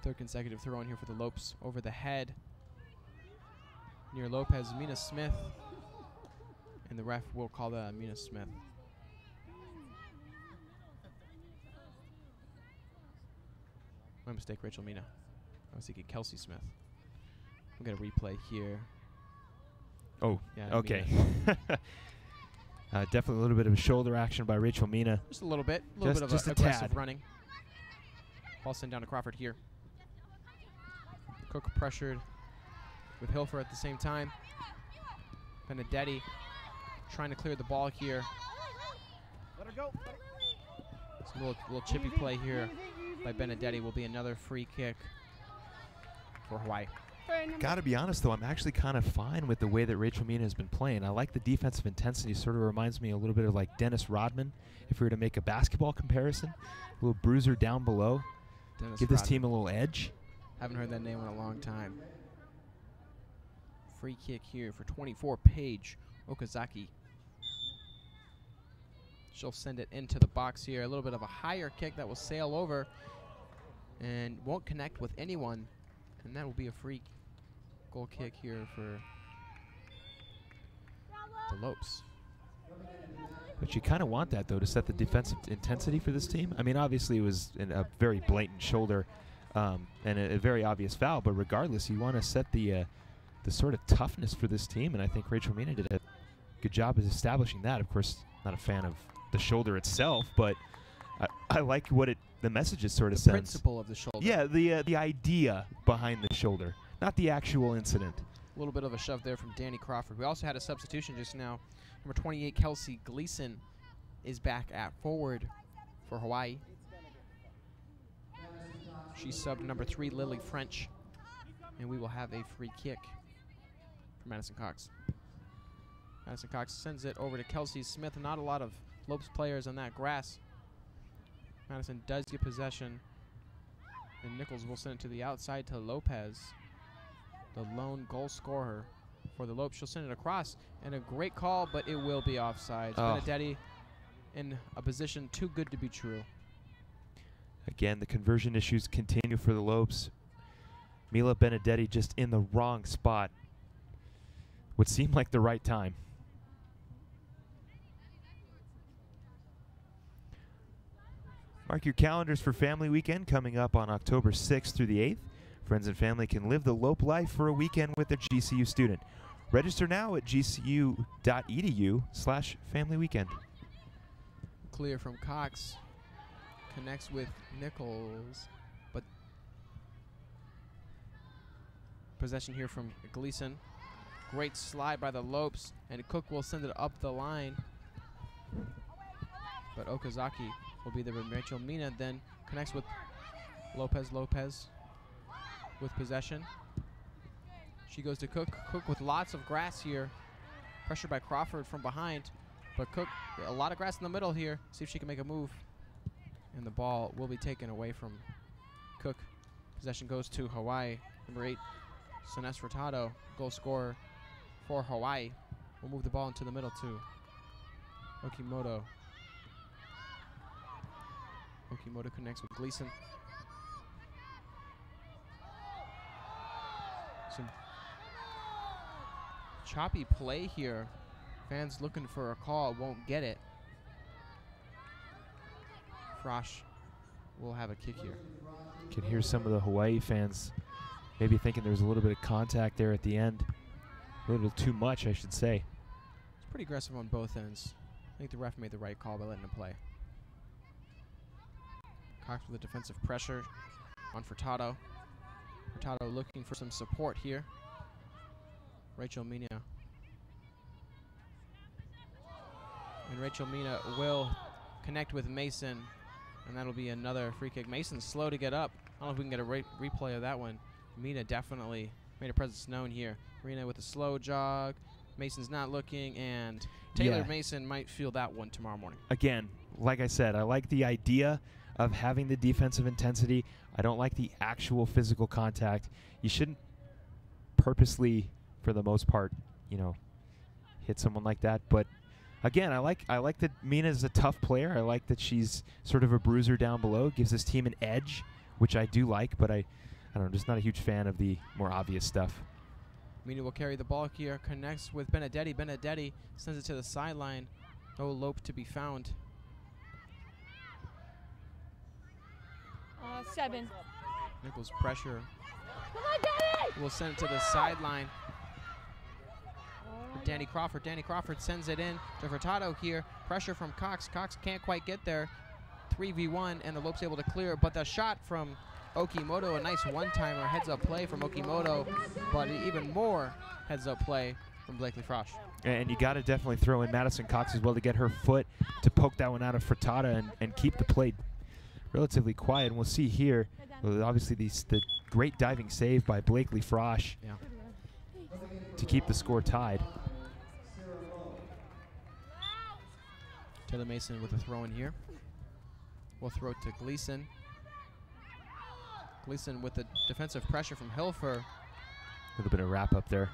Third consecutive throw in here for the Lopes over the head. Near Lopez, Mina Smith. And the ref will call that Mina Smith. My mistake, Rachel Mina. I was thinking Kelsey Smith. We'll get a replay here. Oh, yeah, okay. Definitely a little bit of a shoulder action by Rachel Mina. Just a little bit. A little bit of aggressive running. Ball sent down to Crawford here. Cook pressured with Hilfer at the same time. Benedetti trying to clear the ball here. Let her go. Some little chippy play here by Benedetti will be another free kick for Hawaii. Gotta be honest though, I'm actually kind of fine with the way that Rachel Mina has been playing. I like the defensive intensity. Sort of reminds me a little bit of like Dennis Rodman, if we were to make a basketball comparison. A little bruiser down below. Dennis Give this team a little edge. Haven't heard that name in a long time. Free kick here for 24, Paige Okazaki. She'll send it into the box here. A little bit of a higher kick that will sail over and won't connect with anyone. And that will be a free goal kick here for the Lopes. But you kind of want that, though, to set the defensive intensity for this team. I mean, obviously it was a very blatant shoulder and a very obvious foul, but regardless, you want to set the sort of toughness for this team, and I think Rachel Mina did a good job of establishing that. Of course, not a fan of the shoulder itself, but I like what the message is sort of sends. The principle of the shoulder. Yeah, the idea behind the shoulder, not the actual incident. A little bit of a shove there from Danny Crawford. We also had a substitution just now. Number 28, Kelsey Gleason, is back at forward for Hawaii. She subbed number 3, Lily French, and we will have a free kick for Madison Cox. Madison Cox sends it over to Kelsey Smith. Not a lot of Lopes players on that grass. Madison does get possession, and Nichols will send it to the outside to Lopez, the lone goal scorer for the Lopes. She'll send it across, and a great call, but it will be offside. Benedetti in a position too good to be true. Again, the conversion issues continue for the Lopes. Mila Benedetti just in the wrong spot. Would seem like the right time. Mark your calendars for Family Weekend coming up on October 6th through the 8th. Friends and family can live the Lope life for a weekend with their GCU student. Register now at gcu.edu/familyweekend. Clear from Cox. Connects with Nichols, but possession here from Gleason. Great slide by the Lopes, and Cook will send it up the line. But Okazaki will be there with Rachel Mina, then connects with Lopez with possession. She goes to Cook. Cook with lots of grass here. Pressure by Crawford from behind. But Cook, a lot of grass in the middle here. See if she can make a move. And the ball will be taken away from Cook. Possession goes to Hawaii. Number 8, Sones Furtado, goal scorer for Hawaii. We'll move the ball into the middle to Okimoto. Okimoto connects with Gleason. Some choppy play here. Fans looking for a call, won't get it. Frosch will have a kick here. You can hear some of the Hawaii fans maybe thinking there was a little bit of contact there at the end. A little too much, I should say. It's pretty aggressive on both ends. I think the ref made the right call by letting it play. Cox with a defensive pressure on Furtado. Furtado looking for some support here. Rachel Mina. And Rachel Mina will connect with Mason, and that'll be another free kick. Mason's slow to get up. I don't know if we can get a replay of that one. Mina definitely made her presence known here. Marina with a slow jog. Mason's not looking, and Taylor Mason might feel that one tomorrow morning. Again, like I said, I like the idea of having the defensive intensity. I don't like the actual physical contact. You shouldn't purposely, for the most part, you know, hit someone like that. But again, I like that Mina's a tough player. I like that she's sort of a bruiser down below. Gives this team an edge, which I do like, but I don't know, just not a huge fan of the more obvious stuff. Mina will carry the ball here, connects with Benedetti. Benedetti sends it to the sideline. No Lope to be found. 7. Nichols pressure. Will send it to the sideline. Danny Crawford. Danny Crawford sends it in to Furtado here. Pressure from Cox. Cox can't quite get there. 3v1, and the Lopes able to clear. But the shot from Okimoto, a nice one-timer, heads-up play from Okimoto, but even more heads-up play from Blakely Frosch. And you got to definitely throw in Madison Cox as well to get her foot to poke that one out of Furtado and keep the play relatively quiet. And we'll see here, obviously the great diving save by Blakely Frosch to keep the score tied. Taylor Mason with a throw in here. We'll throw it to Gleason. Gleason with the defensive pressure from Hilfer. A little bit of wrap up there.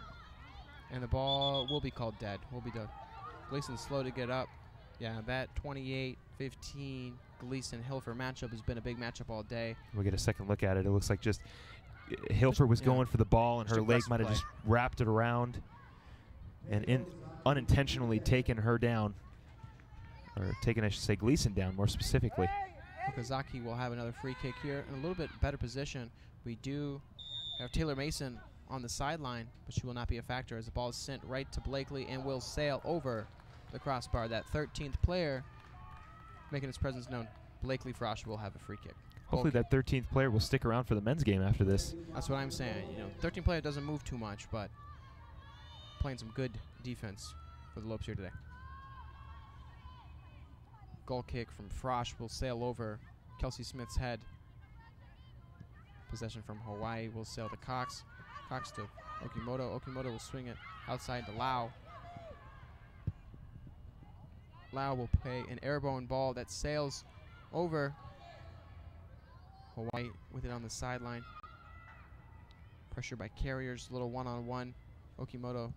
And the ball will be called dead. Will be done. Gleason's slow to get up. Yeah, that 28-15 Gleason-Hilfer matchup has been a big matchup all day. We'll get a second look at it. It looks like just Hilfer was going for the ball, and her leg might have just wrapped it around and unintentionally taken her down. Or taken, I should say, Gleason down more specifically. Okazaki will have another free kick here in a little bit better position. We do have Taylor Mason on the sideline, but she will not be a factor as the ball is sent right to Blakely and will sail over the crossbar. That 13th player making his presence known. Blakely Frosch will have a free kick. Hopefully that 13th player will stick around for the men's game after this. That's what I'm saying. You know, 13th player doesn't move too much, but playing some good defense for the Lopes here today. Goal kick from Frosch will sail over Kelsey Smith's head. Possession from Hawaii will sail to Cox. Cox to Okimoto. Okimoto will swing it outside to Lau. Lau will play an airborne ball that sails over. Hawaii with it on the sideline. Pressure by Carriers, little one-on-one. Okimoto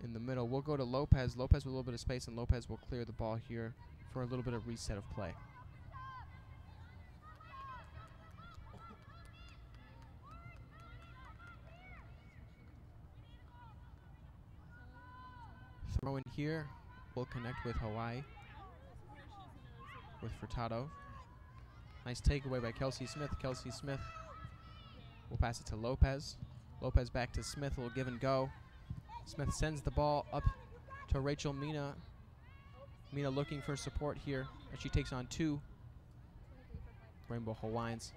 in the middle. We'll go to Lopes. Lopes with a little bit of space, and Lopes will clear the ball here for a little bit of reset of play. Throw in here. We'll connect with Hawaii. With Furtado. Nice takeaway by Kelsey Smith. Kelsey Smith will pass it to Lopes. Lopes back to Smith. Will give and go. Smith sends the ball up to Rachel Mina. Mina looking for support here as she takes on two Rainbow Hawaiians.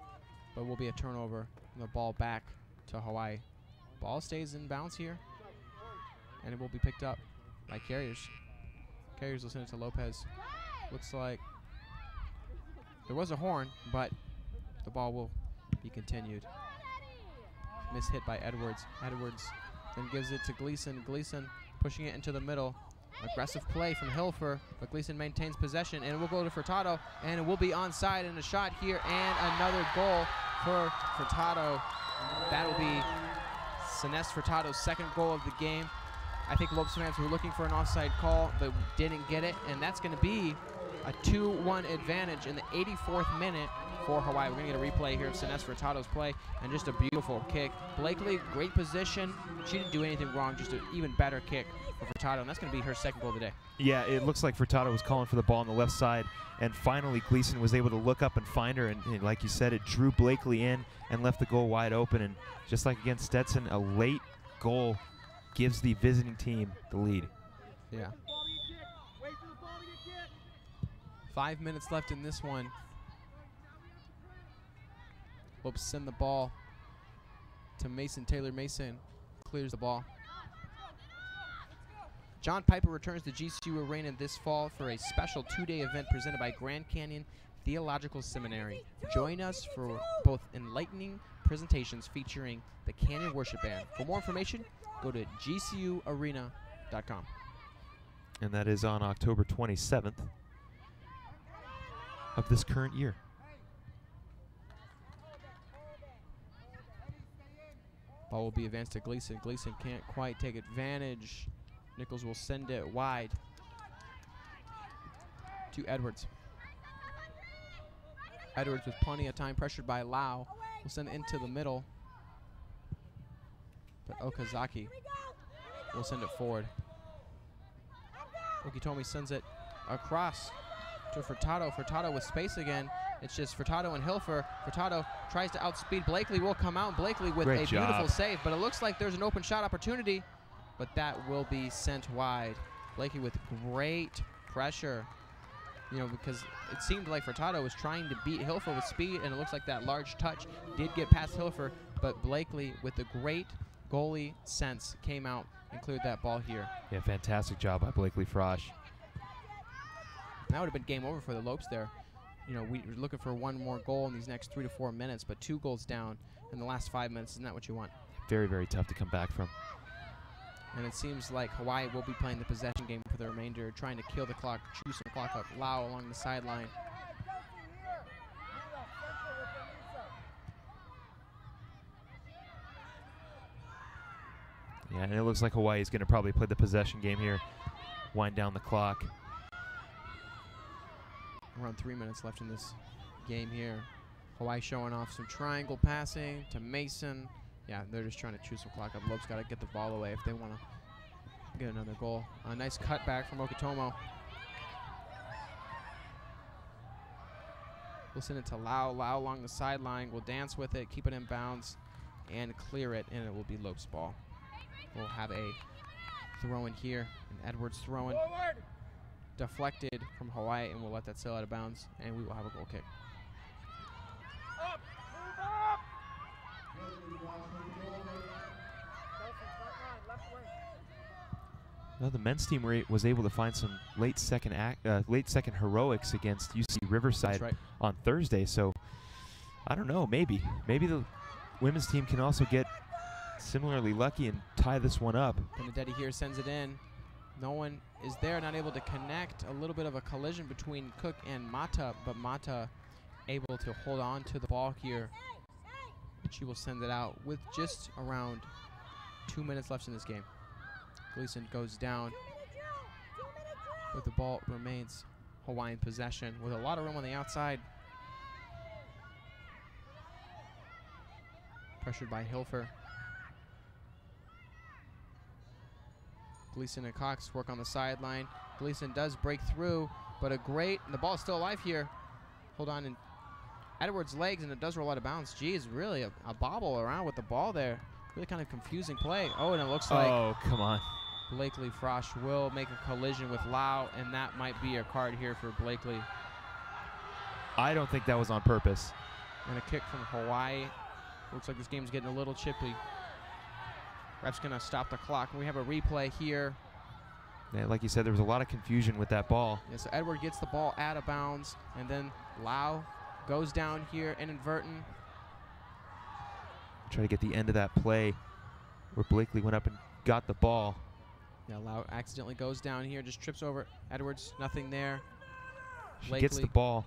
But will be a turnover and the ball back to Hawaii. Ball stays in bounds here. And it will be picked up by Carriers. Carriers will send it to Lopes. Looks like there was a horn, but the ball will be continued. Miss hit by Edwards. Edwards then gives it to Gleason. Gleason pushing it into the middle. Aggressive play from Hilfer, but Gleason maintains possession, and it will go to Furtado, and it will be onside, and a shot here, and another goal for Furtado. That will be Celeste Furtado's second goal of the game. I think Lopes fans were looking for an offside call, but didn't get it, and that's going to be a 2-1 advantage in the 84th minute for Hawaii. We're going to get a replay here of Celeste Furtado's play, and just a beautiful kick. Blakely, great position. She didn't do anything wrong, just an even better kick for Furtado, and that's going to be her second goal of the day. Yeah, it looks like Furtado was calling for the ball on the left side, and finally Gleason was able to look up and find her, and like you said, it drew Blakely in and left the goal wide open, and just like against Stetson, a late goal gives the visiting team the lead. Yeah. 5 minutes left in this one. Lopes send the ball to Mason. Taylor Mason clears the ball. John Piper returns to GCU Arena this fall for a special 2-day event presented by Grand Canyon Theological Seminary. Join us for both enlightening presentations featuring the Canyon Worship Band. For more information, go to gcuarena.com. And that is on October 27th of this current year. Ball will be advanced to Gleason. Gleason can't quite take advantage. Nichols will send it wide to Edwards. Edwards with plenty of time, pressured by Lau, will send it into the middle. But Okazaki will send it forward. Okitomi sends it across to Furtado. Furtado with space again. It's just Furtado and Hilfer. Furtado tries to outspeed Blakely. Will come out. Blakely with a beautiful save, but it looks like there's an open shot opportunity, but that will be sent wide. Blakely with great pressure, you know, because it seemed like Furtado was trying to beat Hilfer with speed, and it looks like that large touch did get past Hilfer, but Blakely with the great goalie sense came out and cleared that ball here. Yeah, fantastic job by Blakely Frosch. That would have been game over for the Lopes there. You know, we were looking for one more goal in these next 3 to 4 minutes, but 2 goals down in the last 5 minutes. Isn't that what you want? Very, very tough to come back from. And it seems like Hawaii will be playing the possession game for the remainder, trying to kill the clock, chew some clock up. Lau along the sideline. Yeah, and it looks like Hawaii's going to probably play the possession game here, wind down the clock. Around 3 minutes left in this game here. Hawaii showing off some triangle passing to Mason. Yeah, they're just trying to chew some clock up. Lopes got to get the ball away if they want to get another goal. A nice cutback from Okitomo. We'll send it to Lau. Lau along the sideline will dance with it, keep it in bounds, and clear it, and it will be Lopes' ball. We'll have a throw in here, and Edwards throwing. Deflected from Hawaii, and we'll let that sail out of bounds, and we will have a goal kick. Well, the men's team was able to find some late second heroics against UC Riverside on Thursday. So I don't know, maybe the women's team can also get similarly lucky and tie this one up. Benedetti here sends it in. No one is there, not able to connect. A little bit of a collision between Cook and Mata, but Mata able to hold on to the ball here. And she will send it out with just around 2 minutes left in this game. Gleason goes down, but the ball remains Hawaiian possession with a lot of room on the outside. Pressured by Hilfer. Gleason and Cox work on the sideline. Gleason does break through, but the ball is still alive here. Hold on, and Edwards' legs, and it does roll out of bounds. Geez, really a bobble around with the ball there. Really kind of confusing play. Oh, and it looks like... Oh, come on. Blakely Frosch will make a collision with Lau, and that might be a card here for Blakely. I don't think that was on purpose. And a kick from Hawaii. Looks like this game's getting a little chippy. Ref's going to stop the clock. We have a replay here. Yeah, like you said, there was a lot of confusion with that ball. Yeah, so Edward gets the ball out of bounds, and then Lau goes down here inadvertent. Try to get the end of that play where Blakely went up and got the ball. Yeah, Lau accidentally goes down here, just trips over Edwards. Nothing there. She Blakely gets the ball.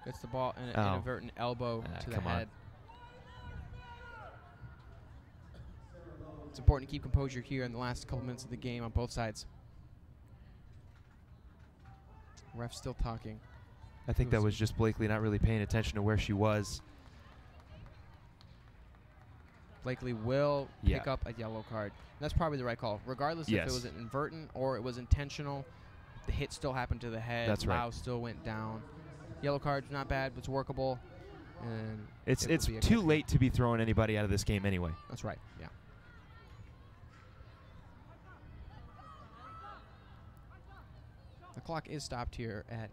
Gets the ball and an inadvertent elbow to the head. It's important to keep composure here in the last couple minutes of the game on both sides. Ref still talking. I think that was just Blakely not really paying attention to where she was. Blakely will pick up a yellow card. And that's probably the right call. Regardless if it was an inadvertent or it was intentional, the hit still happened to the head. That's right. Lau still went down. Yellow card's not bad, but it's workable. And it's too late to be throwing anybody out of this game anyway. That's right, yeah. The clock is stopped here at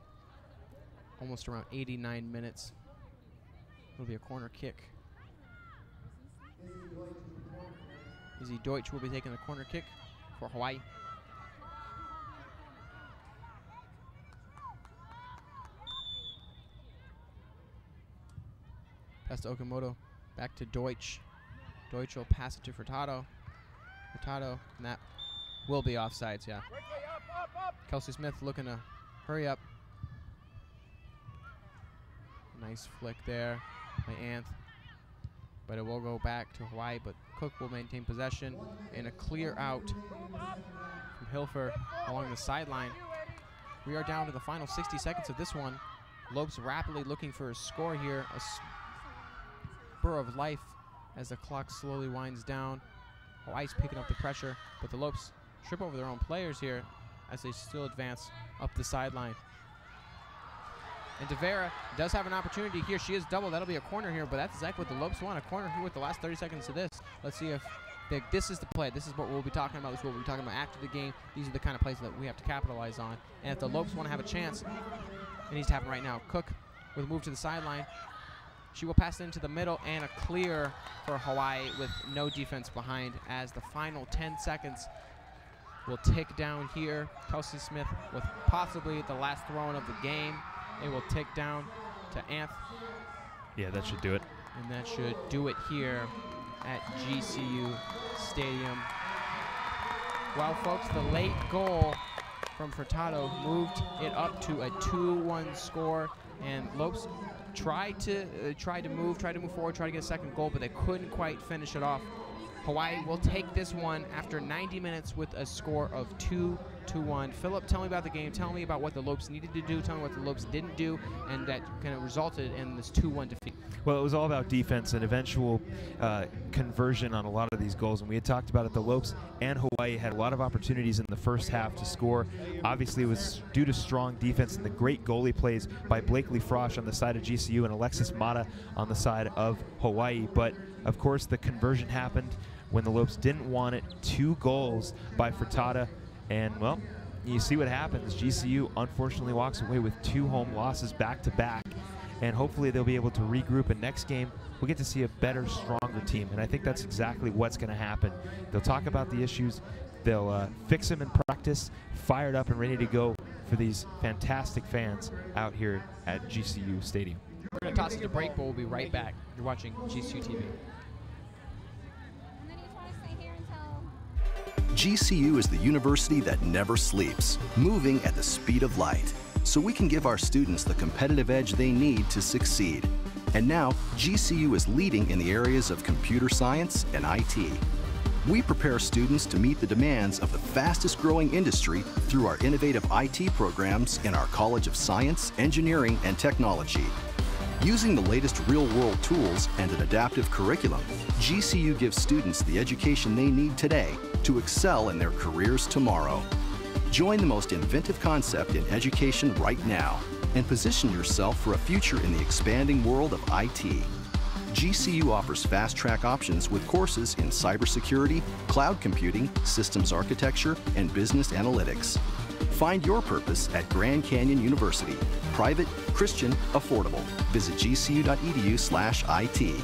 almost around 89 minutes. It'll be a corner kick. Izzy Deutsch will be taking the corner kick for Hawaii. Pass to Okamoto, back to Deutsch. Deutsch will pass it to Furtado. Furtado, and that will be offsides, yeah. Kelsey Smith looking to hurry up. Nice flick there by Anth. But it will go back to Hawaii, but Cook will maintain possession. And a clear out from Hilfer along the sideline. We are down to the final 60 seconds of this one. Lopes rapidly looking for a score here. A spur of life as the clock slowly winds down. Hawaii's picking up the pressure, but the Lopes trip over their own players here as they still advance up the sideline. And Devera does have an opportunity here. She is double. That'll be a corner here, but that's exactly what the Lopes want. A corner here with the last 30 seconds of this. Let's see if this is the play. This is what we'll be talking about. This is what we'll be talking about after the game. These are the kind of plays that we have to capitalize on. And if the Lopes want to have a chance, it needs to happen right now. Cook with a move to the sideline. She will pass it into the middle, and a clear for Hawaii with no defense behind as the final 10 seconds will tick down here. Kelsey Smith with possibly the last throw-in of the game. It will tick down to Anth. Yeah, that should do it. And that should do it here at GCU Stadium. Well, folks, the late goal from Furtado moved it up to a 2-1 score, and Lopes tried to move forward, try to get a second goal, but they couldn't quite finish it off. Hawaii will take this one after 90 minutes with a score of 2-1. Philip, tell me about the game. Tell me about what the Lopes needed to do. Tell me what the Lopes didn't do, and that kind of resulted in this 2-1 defeat. Well, it was all about defense and eventual conversion on a lot of these goals. And we had talked about it. The Lopes and Hawaii had a lot of opportunities in the first half to score. Obviously, it was due to strong defense and the great goalie plays by Blakely Frosch on the side of GCU and Alexis Mata on the side of Hawaii. But, of course, the conversion happened when the Lopes didn't want it. 2 goals by Furtada. And, well, you see what happens. GCU unfortunately walks away with 2 home losses back-to-back. And hopefully they'll be able to regroup, and next game we'll get to see a better, stronger team. And I think that's exactly what's going to happen. They'll talk about the issues, they'll fix them in practice, fired up and ready to go for these fantastic fans out here at GCU Stadium. We're going to toss it to break, but we'll be right back. You're watching GCU TV. GCU is the university that never sleeps, moving at the speed of light, so we can give our students the competitive edge they need to succeed. And now, GCU is leading in the areas of computer science and IT. We prepare students to meet the demands of the fastest growing industry through our innovative IT programs in our College of Science, Engineering, and Technology. Using the latest real-world tools and an adaptive curriculum, GCU gives students the education they need today to excel in their careers tomorrow. Join the most inventive concept in education right now and position yourself for a future in the expanding world of IT. GCU offers fast-track options with courses in cybersecurity, cloud computing, systems architecture, and business analytics. Find your purpose at Grand Canyon University. Private, Christian, affordable. Visit gcu.edu/IT.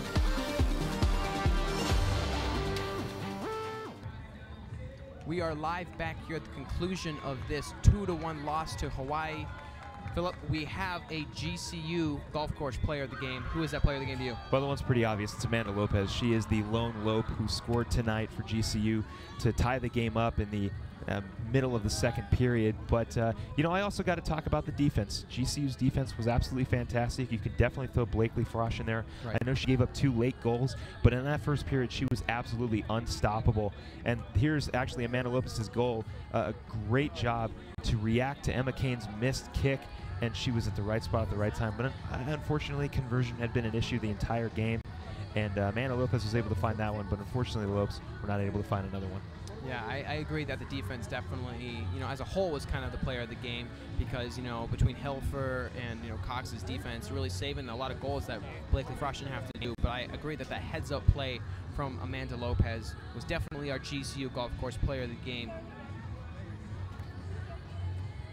We are live back here at the conclusion of this 2-1 loss to Hawaii. Philip, we have a GCU golf course player of the game. Who is that player of the game to you? Well, the one's pretty obvious. It's Amanda Lopes. She is the lone Lope who scored tonight for GCU to tie the game up in the middle of the second period. But, you know, I also got to talk about the defense. GCU's defense was absolutely fantastic. You could definitely throw Blakely Frosch in there. Right. I know she gave up 2 late goals, but in that first period, she was absolutely unstoppable. And here's actually Amanda Lopes' goal. A great job to react to Emma Kane's missed kick, and she was at the right spot at the right time. But unfortunately, conversion had been an issue the entire game, and Amanda Lopes was able to find that one, but unfortunately, the Lopes were not able to find another one. Yeah, I agree that the defense definitely, you know, as a whole was kind of the player of the game because, you know, between Helfer and, you know, Cox's defense really saving a lot of goals that Blakely Frosch didn't have to do. But I agree that heads-up play from Amanda Lopes was definitely our GCU golf course player of the game.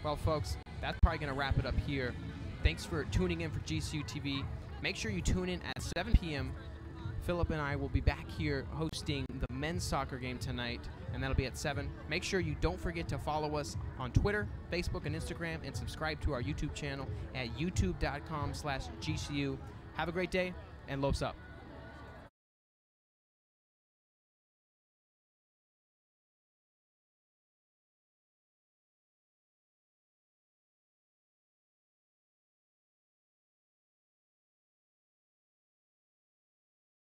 Well, folks, that's probably going to wrap it up here. Thanks for tuning in for GCU TV. Make sure you tune in at 7 p.m. Philip and I will be back here hosting the men's soccer game tonight, and that'll be at 7. Make sure you don't forget to follow us on Twitter, Facebook, and Instagram, and subscribe to our YouTube channel at youtube.com/GCU. Have a great day, and Lopes up.